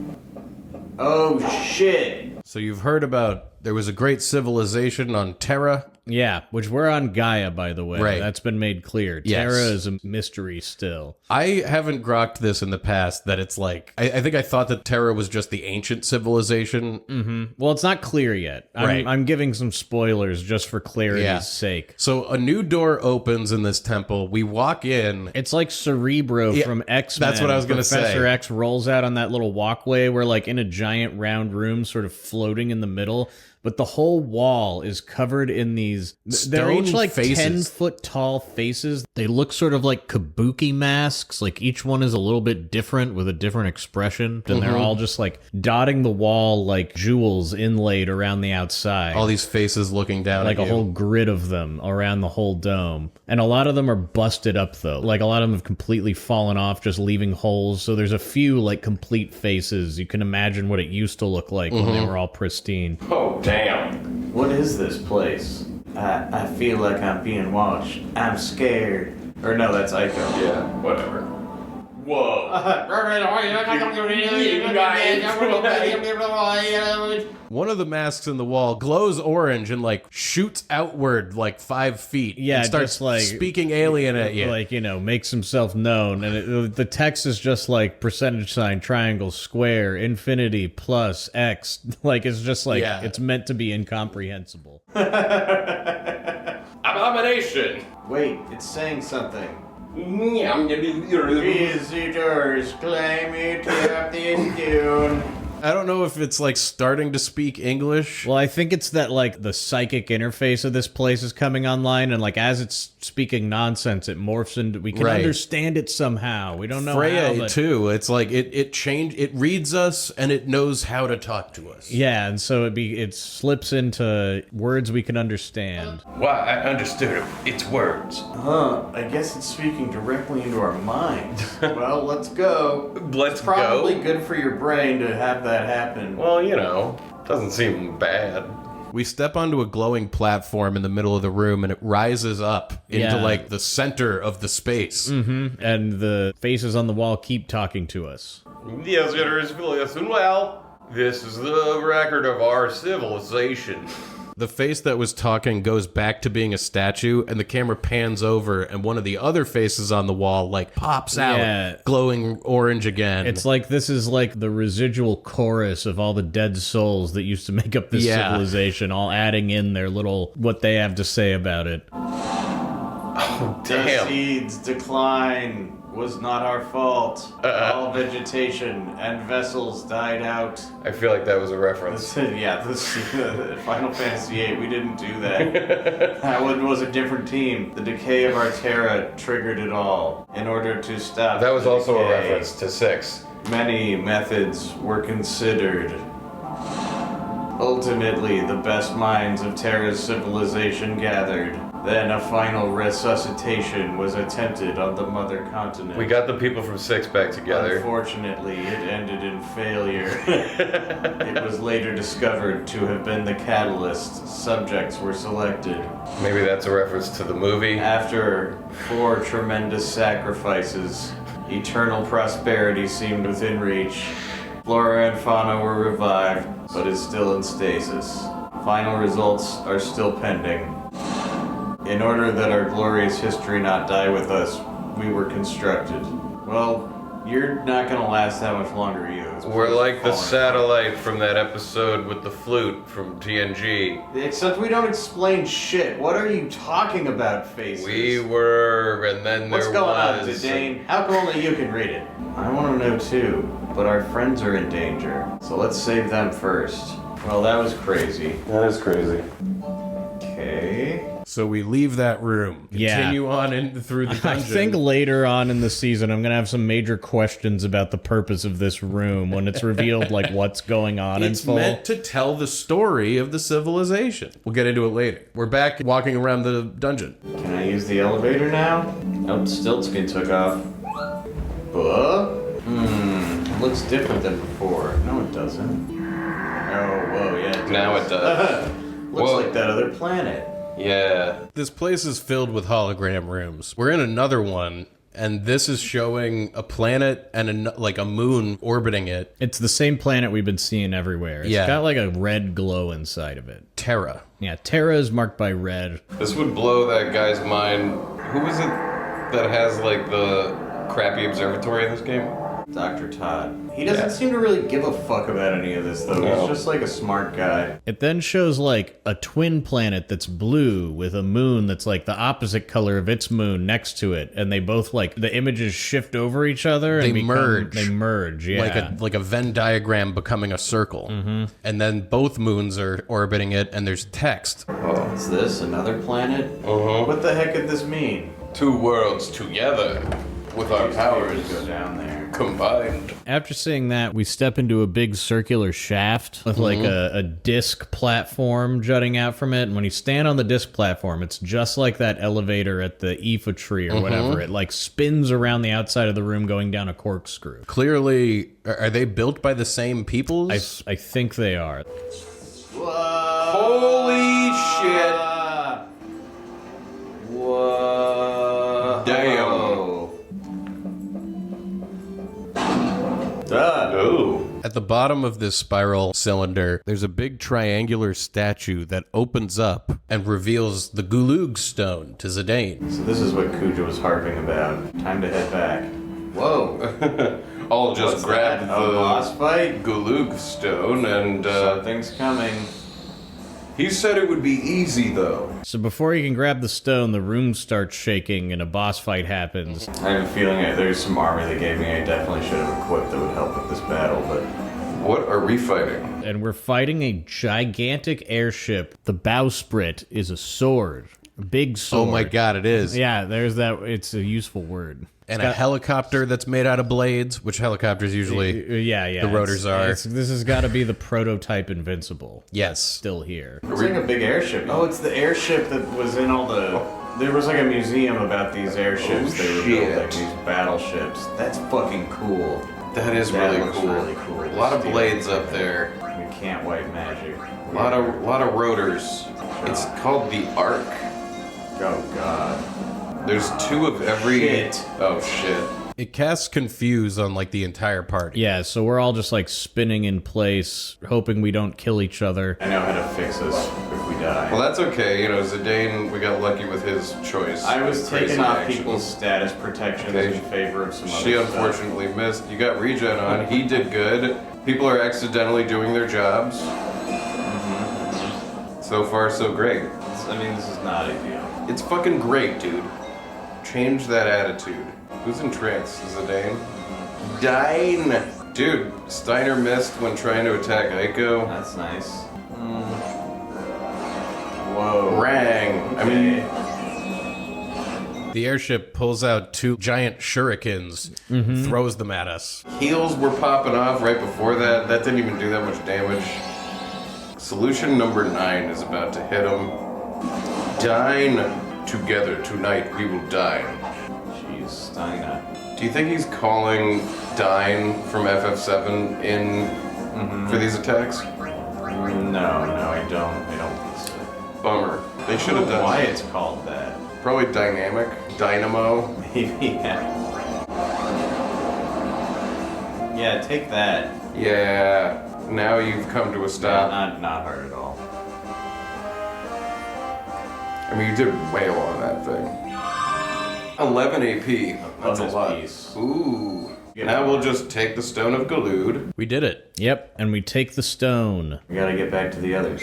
Oh, shit. So you've heard about there was a great civilization on Terra. Yeah, which we're on Gaia, by the way. Right. That's been made clear. Yes. Terra is a mystery still. I haven't grokked this in the past that it's like, I think I thought that Terra was just the ancient civilization. Well, it's not clear yet. Right. I'm giving some spoilers just for clarity's sake. So a new door opens in this temple. We walk in. It's like Cerebro from X-Men. that's what I was gonna say. Professor X rolls out on that little walkway. We're like in a giant round room sort of floating in the middle. But the whole wall is covered in these... They're each like faces. 10-foot tall faces. They look sort of like kabuki masks. Like each one is a little bit different with a different expression. And they're all just like dotting the wall like jewels inlaid around the outside. All these faces looking down Like at a you. whole grid of them around the whole dome. And a lot of them are busted up, though. Like, a lot of them have completely fallen off, just leaving holes. So there's a few, like, complete faces. You can imagine what it used to look like when they were all pristine. Oh, damn. What is this place? I feel like I'm being watched. I'm scared. Or no, that's Ico. Yeah, whatever. Whoa. One of the masks in the wall glows orange and, like, shoots outward, like, 5 feet. Yeah, and starts just, like, speaking alien at you. Like, you know, makes himself known. And the text is just like %, triangle, square, infinity, plus, X. Like, it's just like, it's meant to be incomprehensible. Abomination. Wait, it's saying something. Visitors. Visitors, claim me to have this tune. I don't know if it's, like, starting to speak English. Well, I think it's that, like, the psychic interface of this place is coming online, and, like, as it's speaking nonsense, it morphs into... We can understand it somehow. We don't know Freya, how, but... too. It's like, it reads us, and it knows how to talk to us. Yeah, and so it slips into words we can understand. Why, I understood it. It's words. I guess it's speaking directly into our minds. Well, let's go. Let's Probably go. good for your brain to have that happen. Well, you know, doesn't seem bad. We step onto a glowing platform in the middle of the room, and it rises up into, like, the center of the space. And the faces on the wall keep talking to us. Yes, well, this is the record of our civilization. The face that was talking goes back to being a statue, and the camera pans over, and one of the other faces on the wall, like, pops out, glowing orange again. It's like this is like the residual chorus of all the dead souls that used to make up this civilization, all adding in their little, what they have to say about it. Oh, The damn. seeds decline was not our fault. All vegetation and vessels died out. I feel like that was a reference. This Final Fantasy VIII, we didn't do that. That one was a different team. The decay of our Terra triggered it all. In order to stop That was the also a decay, reference to 6. many methods were considered. Ultimately, the best minds of Terra's civilization gathered. Then a final resuscitation was attempted on the mother continent. We got the people from 6 back together. Unfortunately, it ended in failure. It was later discovered to have been the catalyst. Subjects were selected. Maybe that's a reference to the movie. After 4 tremendous sacrifices, eternal prosperity seemed within reach. Flora and fauna were revived, but is still in stasis. Final results are still pending. In order that our glorious history not die with us, we were constructed. Well, you're not gonna last that much longer either. We're like the Falling satellite from that episode with the flute from TNG. apart. Except we don't explain shit. What are you talking about, faces? We were, and then What's there going on, was. Dane? How come only you can read it? I want to know too, but our friends are in danger. So let's save them first. Well, that was crazy. That is crazy. Okay. So we leave that room, continue on in through the dungeon. I think later on in the season, I'm going to have some major questions about the purpose of this room when it's revealed, like, what's going on in it's full. meant to tell the story of the civilization. We'll get into it later. We're back walking around the dungeon. Can I use the elevator now? Oh, Stiltskin took off. Looks different than before. No, it doesn't. Oh, whoa, yeah. It does. Now it does. Looks Whoa. like that other planet. Yeah. This place is filled with hologram rooms. We're in another one, and this is showing a planet and a moon orbiting it. It's the same planet we've been seeing everywhere. It's got like a red glow inside of it. Terra. Yeah, Terra is marked by red. This would blow that guy's mind. Who is it that has like the crappy observatory in this game? Dr. Todd. He doesn't seem to really give a fuck about any of this, though. No. He's just like a smart guy. It then shows like a twin planet that's blue with a moon that's like the opposite color of its moon next to it, and they both like the images shift over each other. They and merge. They merge, yeah. Like a Venn diagram becoming a circle. Mm-hmm. And then both moons are orbiting it, and there's text. Oh, what's this? Another planet? What the heck could this mean? Two worlds together with our powers Go down there. combined. After seeing that, we step into a big circular shaft with like a disc platform jutting out from it. And when you stand on the disc platform, it's just like that elevator at the Aoife tree or whatever. It like spins around the outside of the room going down a corkscrew. Clearly, are they built by the same peoples? I think they are. Holy shit. Whoa. Damn. Oh. At the bottom of this spiral cylinder, there's a big triangular statue that opens up and reveals the Gulug stone to Zidane. So this is what Kuja was harping about. Time to head back. Whoa. I'll just grab that? the A boss fight? Gulug stone and Something's coming. he said it would be easy though. So before you can grab the stone, the room starts shaking and a boss fight happens. I have a feeling there's some armor they gave me I definitely should have equipped that would help with this battle, but... What are we fighting? And we're fighting a gigantic airship. The bowsprit is a sword. A big sword. Oh my god, it is. Yeah, there's that. It's a useful word. And a helicopter that's made out of blades, which helicopters usually... Yeah. The rotors are. This has got to be the prototype Invincible. Yes. Still here. It's like a big airship. Oh, it's the airship that was in all the... There was like a museum about these airships. Oh, they were shit. built like these battleships. That's fucking cool. That is That really looks cool. really cool. A lot of Steal blades it. up there. We can't wipe magic. A lot of rotors. It's called the Arc. Oh god. There's two of every. Shit. Oh shit. It casts Confuse on, like, the entire party. Yeah, so we're all just like spinning in place, hoping we don't kill each other. I know how to fix this if we die. Well, that's okay. You know, Zidane, we got lucky with his choice. I was Crazy taking off action. people's status protections Okay. in favor of some other She stuff. unfortunately missed. You got regen on. He did good. People are accidentally doing their jobs. So far, so great. I mean, this is not ideal. It's fucking great, dude. Change that attitude. Who's in trance? Zidane? Dine! Dude, Steiner missed when trying to attack Aiko. That's nice. Whoa. Rang! I mean, The airship pulls out two giant shurikens, throws them at us. heals were popping off right before that. That didn't even do that much damage. Solution number 9 is about to hit him. Dine! Together tonight we will dine. Jeez, Steiner. Do you think he's calling Dine from FF7 in for these attacks? No, I don't think so. Bummer. They I should don't have know done why it's called that. probably Dynamic, Dynamo. Yeah. Yeah, take that. Yeah. Now you've come to a stop. Not hard at all. I mean, you did wail on that thing. 11 AP. That's a bonus lot. piece. Ooh. Yeah. Now we'll just take the Stone of Galud. We did it. Yep, and we take the stone. We gotta get back to the others.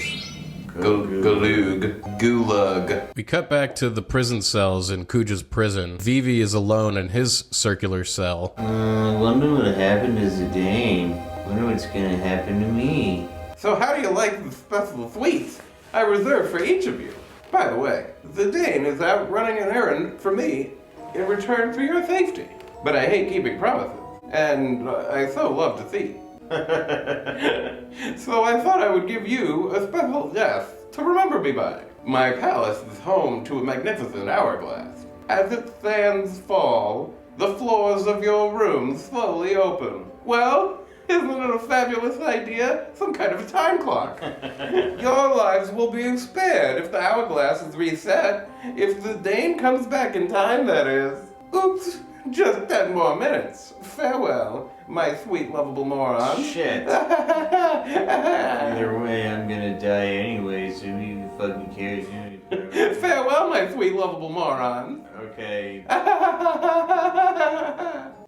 Galug. Gulag. We cut back to the prison cells in Kuja's prison. Vivi is alone in his circular cell. Wonder what happened to Zidane. Wonder what's gonna happen to me. So how do you like the special sweets I reserved for each of you? By the way, the Dane is out running an errand for me in return for your safety. But I hate keeping promises, and I so love to thief. So I thought I would give you a special gift to remember me by. My palace is home to a magnificent hourglass. As it stands fall, the floors of your rooms slowly open. Well, isn't it a fabulous idea? Some kind of a time clock. Your lives will be spared if the hourglass is reset. If the Dane comes back in time, that is. Oops, Just 10 more minutes. Farewell, my sweet, lovable moron. Shit. Either way, I'm gonna die anyway, so who fucking cares? Farewell, my sweet, lovable moron. Okay.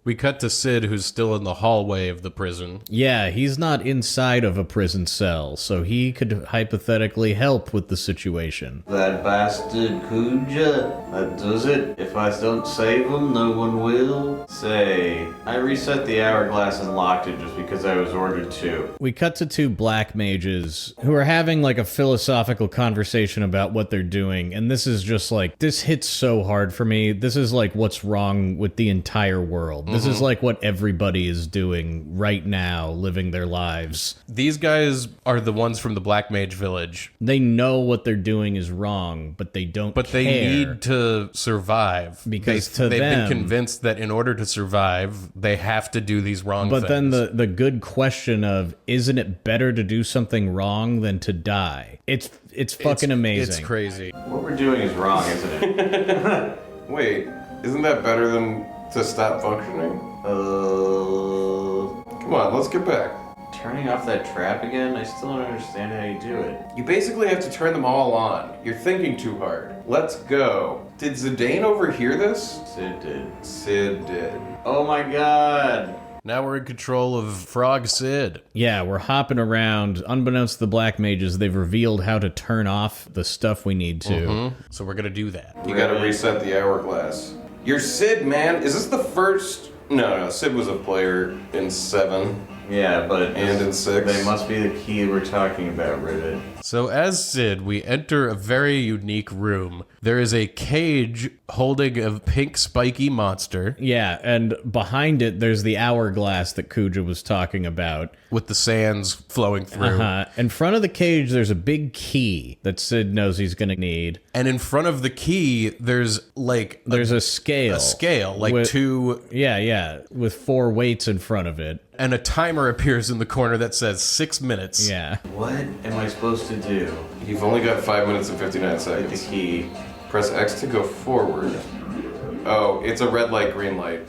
We cut to Sid, who's still in the hallway of the prison. Yeah, he's not inside of a prison cell, so he could hypothetically help with the situation. That bastard Kuja, that does it. If I don't save him, no one will. Say, I reset the hourglass and locked it just because I was ordered to. We cut to two black mages who are having like a philosophical conversation about what they're doing, and this is just like, this hits so hard for me. This is like what's wrong with the entire world. This is like what everybody is doing right now, living their lives. These guys are the ones from the Black Mage Village. They know what they're doing is wrong, but they don't But they care. need to survive. Because they've to them- been convinced that in order to survive, they have to do these wrong things. But then the good question of, isn't it better to do something wrong than to die? It's fucking amazing. It's crazy. What we're doing is wrong, isn't it? Wait, isn't that better than to stop functioning? Come on, let's get back. Turning off that trap again? I still don't understand how you do it. You basically have to turn them all on. You're thinking too hard. Let's go. Did Zidane overhear this? Sid did. Sid did. Oh my god! Now we're in control of Frog Sid. Yeah, we're hopping around. Unbeknownst to the black mages, they've revealed how to turn off the stuff we need to. So we're gonna do that. You gotta reset the hourglass. You're Sid, man. Is this the first? No, Sid was a player in 7 Yeah, but and in 6. they must be the key we're talking about, Rivet. So as Sid, we enter a very unique room. There is a cage holding a pink spiky monster Yeah, and behind it, there's the hourglass that Kuja was talking about. with the sands flowing through. In front of the cage, there's a big key that Sid knows he's gonna need. And in front of the key, there's like There's a scale. a scale, like with, two, Yeah, with 4 weights in front of it. and a timer appears in the corner that says 6 minutes. Yeah. What am I supposed to do? You've only got 5 minutes and 59 With the seconds. key. Press X to go forward. Oh, it's a red light, green light.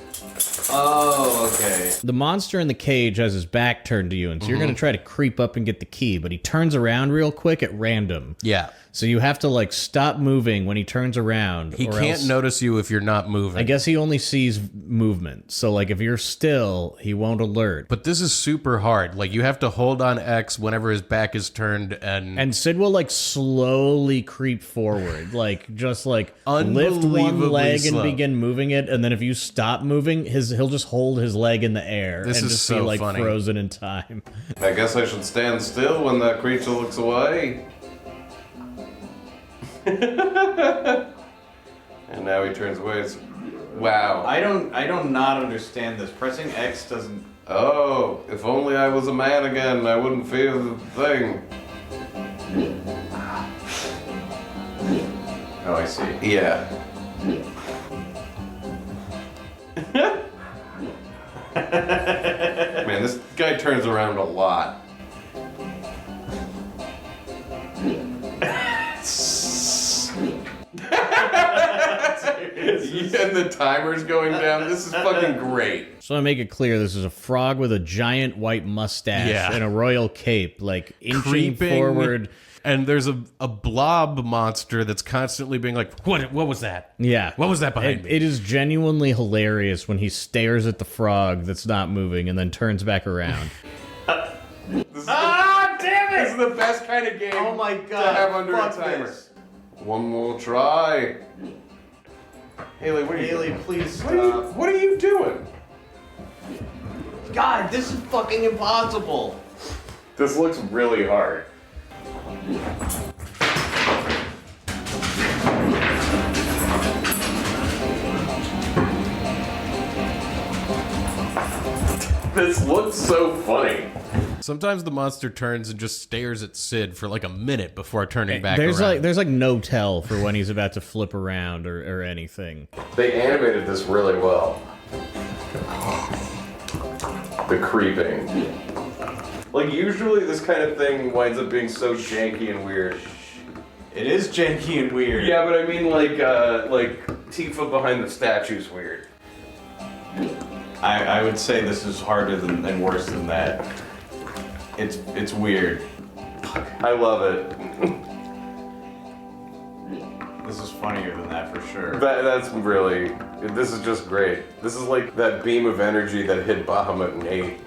Oh, okay. The monster in the cage has his back turned to you, and so you're gonna try to creep up and get the key, but he turns around real quick at random. Yeah. So you have to like stop moving when he turns around. He or can't else- notice you if you're not moving. I guess he only sees movement. So like if you're still, he won't alert. But this is super hard. Like you have to hold on X whenever his back is turned And Sid will like slowly creep forward, like just like lift one Unbelievably leg slow. and begin moving it, and then if you stop moving, he'll just hold his leg in the air This and is just be so like funny. frozen in time. I guess I should stand still when that creature looks away. And now he turns away. Wow. I don't not understand this. Pressing X doesn't. Oh, if only I was a man again, I wouldn't fear the thing. Oh, I see. Yeah. Man, this guy turns around a lot. And the timer's going down. This is fucking great. So I make it clear, this is a frog with a giant white mustache Yeah. and a royal cape, like inching creeping forward. And there's a blob monster that's constantly being like, what was that? Yeah. What was that behind me? It is genuinely hilarious when he stares at the frog that's not moving and then turns back around. Ah, damn This is the best kind of game Oh my to god. have under a Fuck timer. this. One more try. Haley, what are you Haley, doing? please What are you, stop. what are you doing? God, this is fucking impossible! This looks really hard. This looks so funny. Sometimes the monster turns and just stares at Sid for like a minute before turning back There's around. like no tell for when he's about to flip around or anything. They animated this really well. The creeping. Like, usually this kind of thing winds up being so janky and weird. It is janky and weird. Yeah, but I mean like Tifa behind the statue's weird. I would say this is harder than and worse than that. It's weird. I love it. This is funnier than that for sure. That's really, this is just great. This is like that beam of energy that hit Bahamut and 8.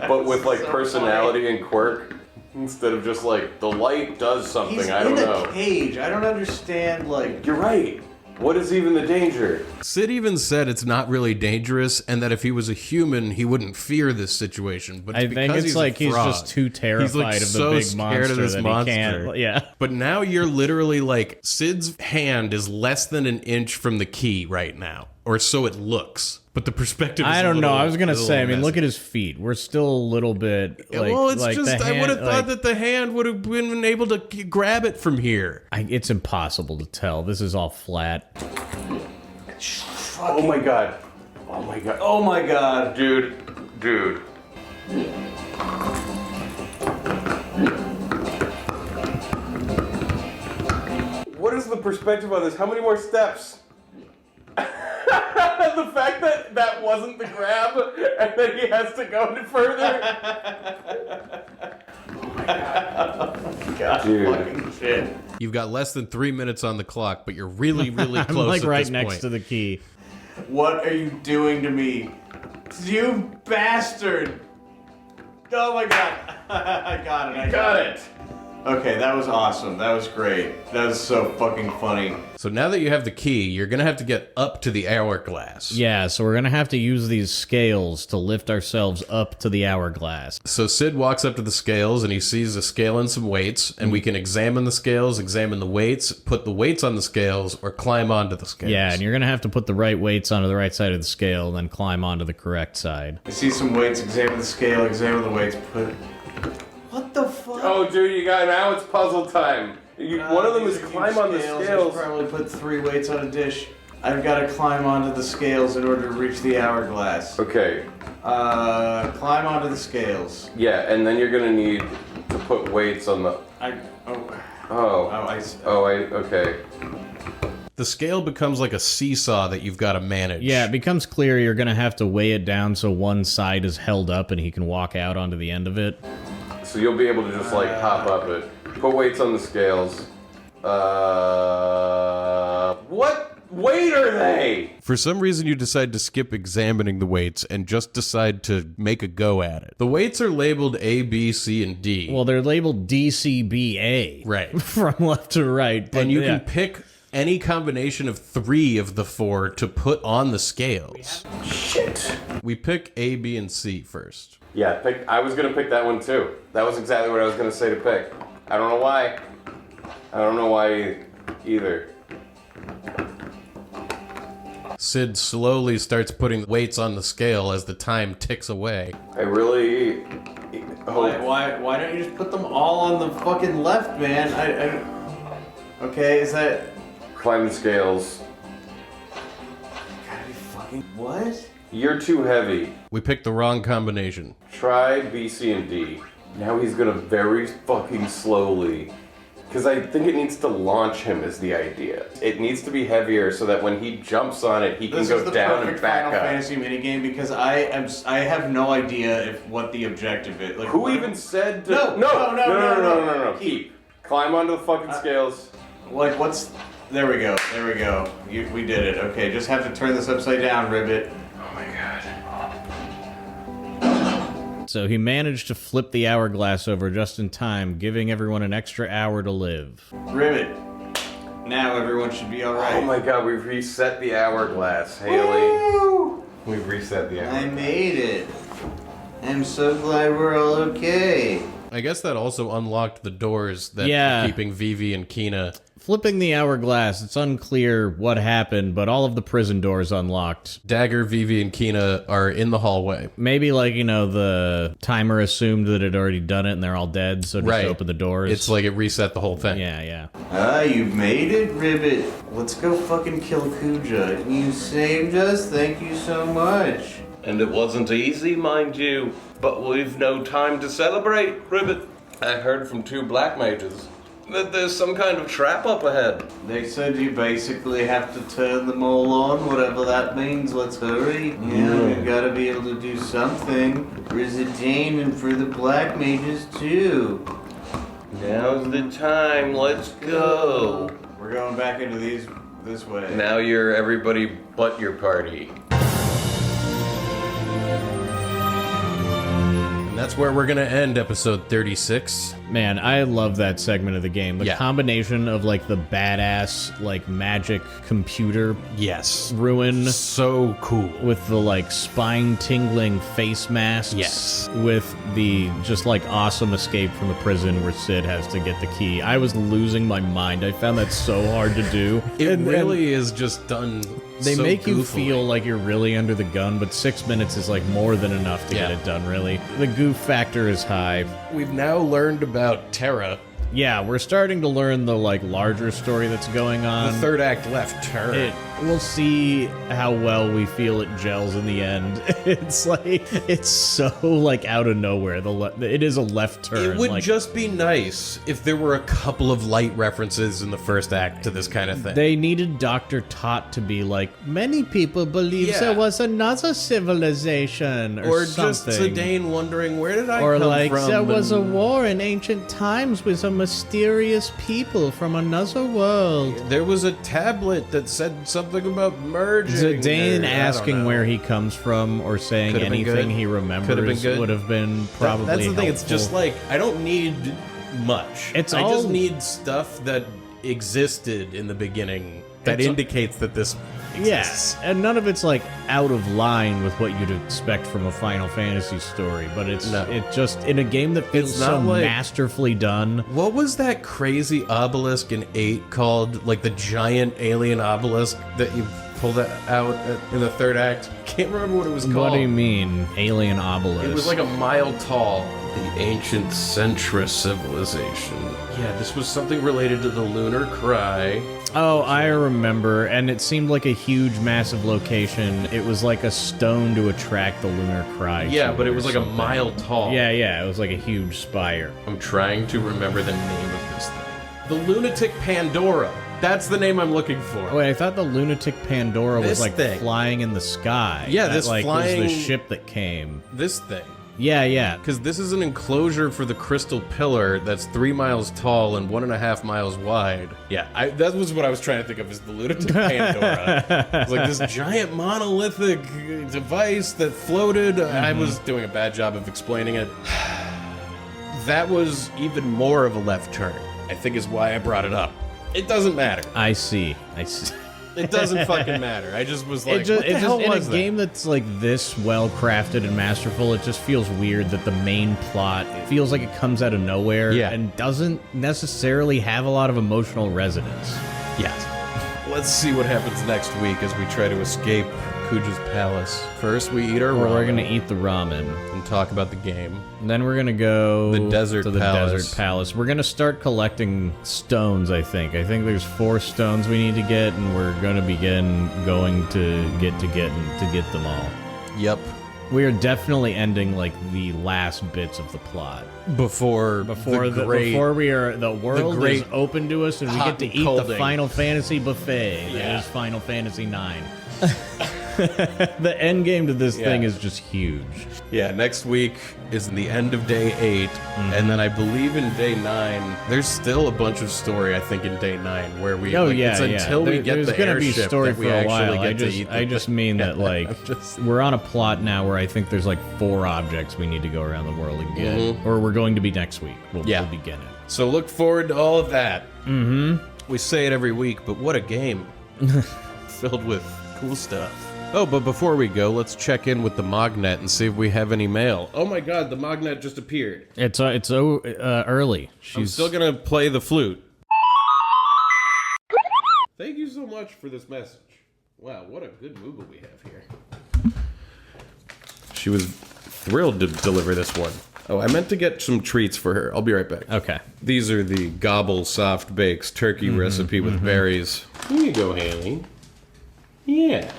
But with like personality and quirk, instead of just like, the light does something, He's I don't in know. a cage. I don't understand, like... You're right. What is even the danger? Sid even said it's not really dangerous, and that if he was a human, he wouldn't fear this situation. But I think it's like he's just too terrified He's like of the so big scared monster of this that monster. he can't. Yeah. But now you're literally like, Sid's hand is less than an inch from the key right now, or so it looks. But the perspective is I don't know. I was gonna say. I mean, look at at his feet. We're still a little bit. Like, well, it's like just the I would have hand, thought that the hand would have been able to grab it from here. It's impossible to tell. This is all flat. Oh my god. Oh my god. Oh my god. Dude. What is the perspective on this? How many more steps? The fact that that wasn't the grab and then he has to go any further. God, Dude. fucking shit. You've got less than 3 minutes on the clock, but you're really, really I'm close. like at right this next point. to the key. What are you doing to me? You bastard! Oh my god. I got it. I got it. Okay, that was awesome. That was great. That was so fucking funny. So now that you have the key, you're gonna have to get up to the hourglass. Yeah, so we're gonna have to use these scales to lift ourselves up to the hourglass. So Sid walks up to the scales and he sees a scale and some weights, and we can examine the scales, examine the weights, put the weights on the scales, or climb onto the scales. Yeah, and you're gonna have to put the right weights onto the right side of the scale, then climb onto the correct side. I see some weights, examine the scale, examine the weights, put... What the fuck? Oh, dude, now it's puzzle time. One of them is climb on the I scales. should probably put 3 weights on a dish. I've got to climb onto the scales in order to reach the hourglass. Okay. Climb onto the scales. Yeah, and then you're gonna need to put weights on the. Okay. The scale becomes like a seesaw that you've got to manage. Yeah, it becomes clear you're gonna have to weigh it down so one side is held up and he can walk out onto the end of it. So you'll be able to just like hop up it. Put weights on the scales. What weight are they? For some reason, you decide to skip examining the weights and just decide to make a go at it. The weights are labeled A, B, C, and D. Well, they're labeled DCBA. Right. From left to right. But And you yeah. can pick any combination of 3 of the 4 to put on the scales. Shit. We pick A, B, and C first. Yeah, I was gonna pick that one too. That was exactly what I was gonna say to pick. I don't know why. I don't know why either. Sid slowly starts putting weights on the scale as the time ticks away. I really hope. Why don't you just put them all on the fucking left, man? Okay, is that... Climb the scales. Gotta be fucking... What? You're too heavy. We picked the wrong combination. Try B, C, and D. Now he's gonna very fucking slowly. Because I think it needs to launch him is the idea. It needs to be heavier so that when he jumps on it, he can go down and back Final up. Fantasy minigame because I have no idea what the objective is. Like, Who what- even said to... No. Keep. Climb onto the fucking scales. Like, what's... There we go. We did it. Okay, just have to turn this upside down, Ribbit. Oh my god. So he managed to flip the hourglass over just in time, giving everyone an extra hour to live. Ribbit. Now everyone should be alright. Oh my god, we've reset the hourglass, Haley. Woo! We've reset the I hourglass. made it. I'm so glad we're all okay. I guess that also unlocked the doors that Yeah. were keeping Vivi and Kina. Flipping the hourglass, it's unclear what happened, but all of the prison doors unlocked. Dagger, Vivi, and Kina are in the hallway. Maybe, like, you know, the timer assumed that it had already done it and they're all dead, so just Right. open the doors. It's like it reset the whole thing. Yeah. You've made it, Ribbit. Let's go fucking kill Kuja. You saved us. Thank you so much. And it wasn't easy, mind you, but we've no time to celebrate, Ribbit. I heard from 2 black mages. that there's some kind of trap up ahead. They said you basically have to turn them all on, whatever that means. Let's hurry. Yeah, we've got to be able to do something for Zidane and for the Black Mages too. Now's the time. Let's go. We're going back into this way. Now you're everybody but your party. And that's where we're gonna end episode 36. Man, I love that segment of the game. The Yeah. combination of like the badass like magic computer Yes. ruin So cool. with the like spine tingling face masks. Yes. With the just like awesome escape from the prison where Sid has to get the key. I was losing my mind. I found that so hard to do. It really is just done. They so make you goofily. feel like you're really under the gun, but 6 minutes is like more than enough to get Yeah. it done, really. The goof factor is high. We've now learned about Terra. Yeah, we're starting to learn the like larger story that's going on. The third act left Terra. We'll see how well we feel it gels in the end. It's like it's so like out of nowhere. It is a left turn. It would like, just be nice if there were a couple of light references in the first act to this kind of thing. they needed Dr. Tot to be like, many people believe Yeah. there was another civilization or just something. Zidane wondering, where did I Or come like, from? there was a and war in ancient times with a mysterious people from another world. There was a tablet that said something about merging. Zidane or- I don't asking know. where he comes from or saying Could've been anything good. he Could've been remembers good. would have been probably That's the thing. It's just helpful. like I don't need much. It's I all- just need stuff that existed in the beginning that It's- indicates that this Yes, and none of it's like out of line with what you'd expect from a Final Fantasy story, but it's No. it just in a game that feels It's so not like- masterfully done. What was that crazy obelisk in 8 called? Like the giant alien obelisk that you pulled out in the third act? Can't remember what it was called. What do you mean, alien obelisk? It was like a mile tall. The ancient Sentra civilization. Yeah, this was something related to the Lunar Cry. Oh, I remember, and it seemed like a huge, massive location. It was like a stone to attract the Lunar Cry. Yeah, to but it was or like a something. mile tall. Yeah, it was like a huge spire. I'm trying to remember the name of this thing. The Lunatic Pandora. That's the name I'm looking for. Oh, wait, I thought the Lunatic Pandora was This like thing. flying in the sky. Yeah, That, this like flying- was the ship that came. This thing. Yeah. Because this is an enclosure for the crystal pillar that's 3 miles tall and 1.5 miles wide. Yeah, that was what I was trying to think of as the Lunatic Pandora. It's like this giant monolithic device that floated. I was doing a bad job of explaining it. That was even more of a left turn, I think is why I brought it up. It doesn't matter. I see. It doesn't fucking matter. I just was like, It just, what the hell in a was that? game that's like this well crafted and masterful, it just feels weird that the main plot it feels like it comes out of nowhere Yeah. and doesn't necessarily have a lot of emotional resonance. Yes. Let's see what happens next week as we try to escape Kuja's palace. First, we eat our ramen We're gonna eat the ramen, and talk about the game. and then we're gonna go The desert to the palace. desert palace. We're gonna start collecting stones. I think there's 4 stones we need to get, and we're gonna begin going to get them all. Yep. We are definitely ending like the last bits of the plot. Before the great, before the world great is open to us and we hot get to and eat cold the thing. Final Fantasy buffet. Yeah. That is Final Fantasy 9. The end game to this thing is just huge. Yeah, next week is the end of day 8, and then I believe in day 9, there's still a bunch of story, I think, in day 9, where we, it's until we get There's the gonna be airship story that we for a actually while. get to eat the I just thing. mean that like we're on a plot now where I think there's like 4 objects we need to go around the world and get, or we're going to be next week. We'll begin it. So look forward to all of that. We say it every week, but what a game. Filled with cool stuff. Oh, but before we go, let's check in with the Mognet and see if we have any mail. Oh my god, the Mognet just appeared. It's early. I'm still gonna play the flute. Thank you so much for this message. Wow, what a good Moogle we have here. She was thrilled to deliver this one. Oh, I meant to get some treats for her. I'll be right back. Okay. These are the Gobble Soft Bakes turkey recipe with berries. Here you go, Haley. Yeah.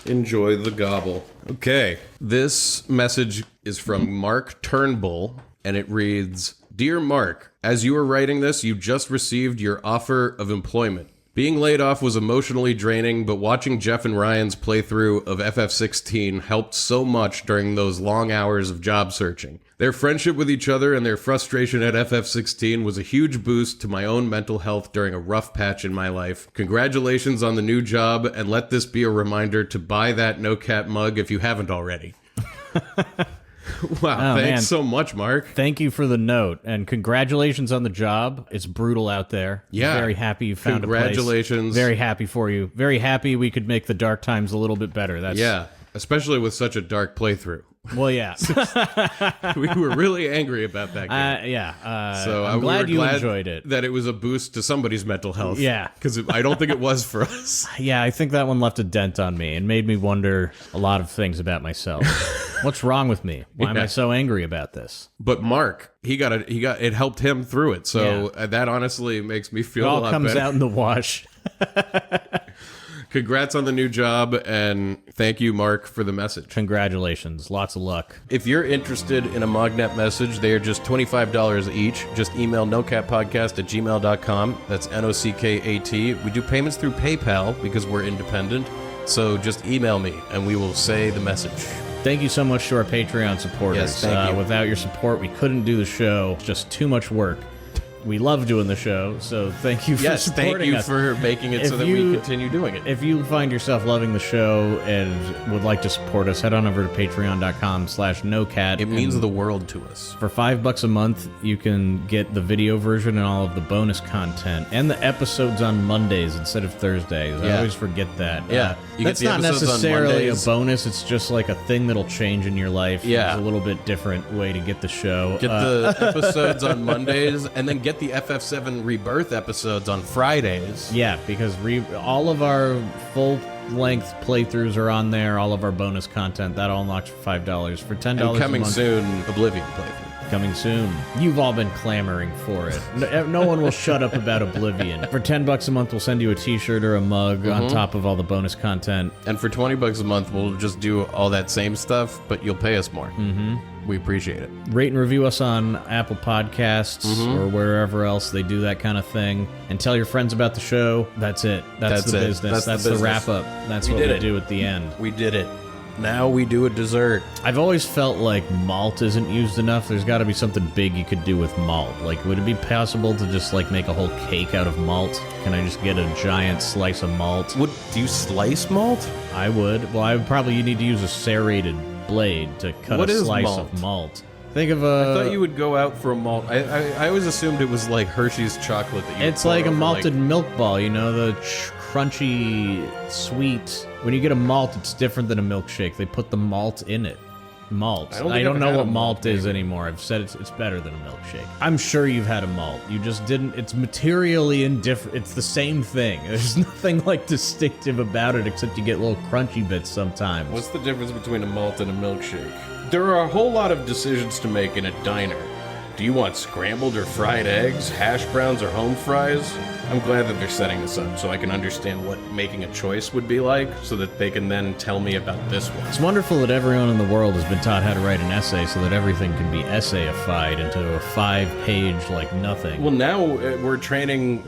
Enjoy the gobble. Okay. This message is from Mark Turnbull, and it reads, Dear Mark, as you are writing this, you just received your offer of employment. Being laid off was emotionally draining, but watching Jeff and Ryan's playthrough of FF16 helped so much during those long hours of job searching. Their friendship with each other and their frustration at FF16 was a huge boost to my own mental health during a rough patch in my life. Congratulations on the new job, and let this be a reminder to buy that No Cat mug if you haven't already. Wow, thanks so much, Mark. Thank you for the note, and congratulations on the job. It's brutal out there. Yeah. Very happy you found a place. Congratulations. Very happy for you. Very happy we could make the dark times a little bit better. Yeah, especially with such a dark playthrough. Well, yeah. We were really angry about that game. So I'm glad you enjoyed it. That it was a boost to somebody's mental health. Yeah. Because I don't think it was for us. Yeah, I think that one left a dent on me and made me wonder a lot of things about myself. What's wrong with me? Why am I so angry about this? But Mark, it helped him through it. So that honestly makes me feel a lot better. It all comes out in the wash. Congrats on the new job, and thank you, Mark, for the message. Congratulations. Lots of luck. If you're interested in a Mognet message, they are just $25 each. Just email nocatpodcast@gmail.com. That's NOCKAT. We do payments through PayPal because we're independent, so just email me, and we will say the message. Thank you so much to our Patreon supporters. Yes, thank you. Without your support, we couldn't do the show. It's just too much work. We love doing the show, so thank you for supporting us. Thank you for making it so that we continue doing it. If you find yourself loving the show and would like to support us, head on over to patreon.com/nocat. It means the world to us. For $5 a month, you can get the video version and all of the bonus content and the episodes on Mondays instead of Thursdays. I always forget that. Yeah. That's not necessarily a bonus. It's just like a thing that'll change in your life. Yeah. It's a little bit different way to get the show. Get the episodes on Mondays, and then get the FF7 Rebirth episodes on Fridays. Yeah, because all of our full-length playthroughs are on there. All of our bonus content, that all unlocks for $5. For $10 and coming a month, soon, Oblivion playthrough. Coming soon. You've all been clamoring for it. No one will shut up about Oblivion. For $10 a month, we'll send you a t-shirt or a mug on top of all the bonus content. And for $20 a month, we'll just do all that same stuff, but you'll pay us more. We appreciate it. Rate and review us on Apple Podcasts or wherever else they do that kind of thing. And tell your friends about the show. That's it. That's the business. That's the wrap-up. That's what we do at the end. We did it. Now we do a dessert. I've always felt like malt isn't used enough. There's got to be something big you could do with malt. Like, would it be possible to just, like, make a whole cake out of malt? Can I just get a giant slice of malt? Do you slice malt? I would. Well, you need to use a serrated blade to cut a slice of malt. Think of I thought you would go out for a malt. I always assumed it was like Hershey's chocolate that you It's like a malted milk ball, you know, the crunchy, sweet. When you get a malt, it's different than a milkshake. They put the malt in it. Malt. I don't know what malt is anymore. I've said it's better than a milkshake. I'm sure you've had a malt. You just didn't. It's materially indifferent. It's the same thing. There's nothing like distinctive about it except you get little crunchy bits sometimes. What's the difference between a malt and a milkshake? There are a whole lot of decisions to make in a diner. Do you want scrambled or fried eggs, hash browns, or home fries? I'm glad that they're setting this up so I can understand what making a choice would be like so that they can then tell me about this one. It's wonderful that everyone in the world has been taught how to write an essay so that everything can be essayified into a 5-page like nothing. Well, now we're training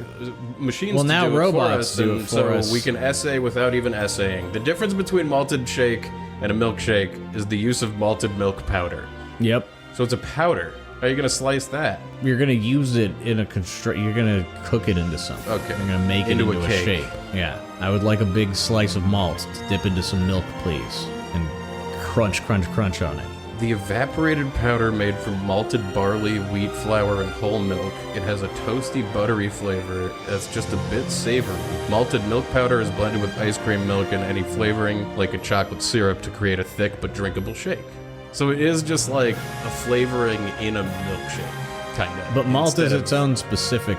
machines to now do it robots for us, do it for us. So we can essay without even essaying. The difference between malted shake and a milkshake is the use of malted milk powder. Yep. So it's a powder. How are you going to slice that? You're going to use it in you're going to cook it into something. Okay. You're going to make it into a shape. Yeah. I would like a big slice of malt to dip into some milk, please. And crunch, crunch, crunch on it. The evaporated powder made from malted barley, wheat flour, and whole milk. It has a toasty, buttery flavor that's just a bit savory. Malted milk powder is blended with ice cream milk and any flavoring like a chocolate syrup to create a thick but drinkable shake. So it is just like a flavoring in a milkshake, kind of. But malt is its own specific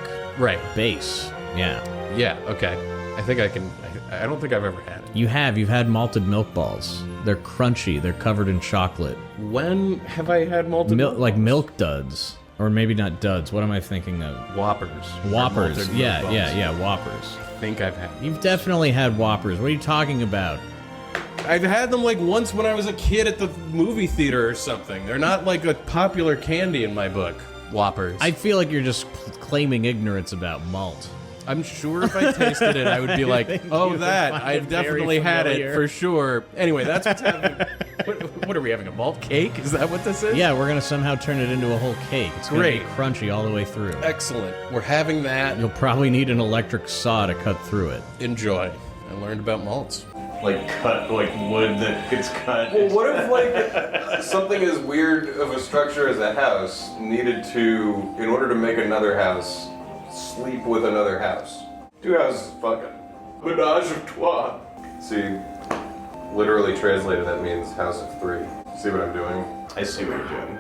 base. Yeah. Yeah, okay. I think I can... I don't think I've ever had it. You have. You've had malted milk balls. They're crunchy. They're covered in chocolate. When have I had malted milk balls? Like milk duds. Or maybe not duds. What am I thinking of? Whoppers. Whoppers. Yeah, Whoppers. I think I've had. You've definitely had Whoppers. What are you talking about? I've had them like once when I was a kid at the movie theater or something. They're not like a popular candy in my book. Whoppers. I feel like you're just claiming ignorance about malt. I'm sure if I tasted it, I would be like, think oh, you would that. find I've it very definitely had it familiar. for sure. Anyway, that's what's happening. What are we having, a malt cake? Is that what this is? Yeah, we're gonna somehow turn it into a whole cake. It's gonna be Great. crunchy all the way through. Excellent. We're having that. You'll probably need an electric saw to cut through it. Enjoy. I learned about malts. Like wood that gets cut. Well, what if like something as weird of a structure as a house needed to, in order to make another house, sleep with another house? Two houses fucking. Menage of trois. See, literally translated that means house of three. See what I'm doing? I see what you're doing.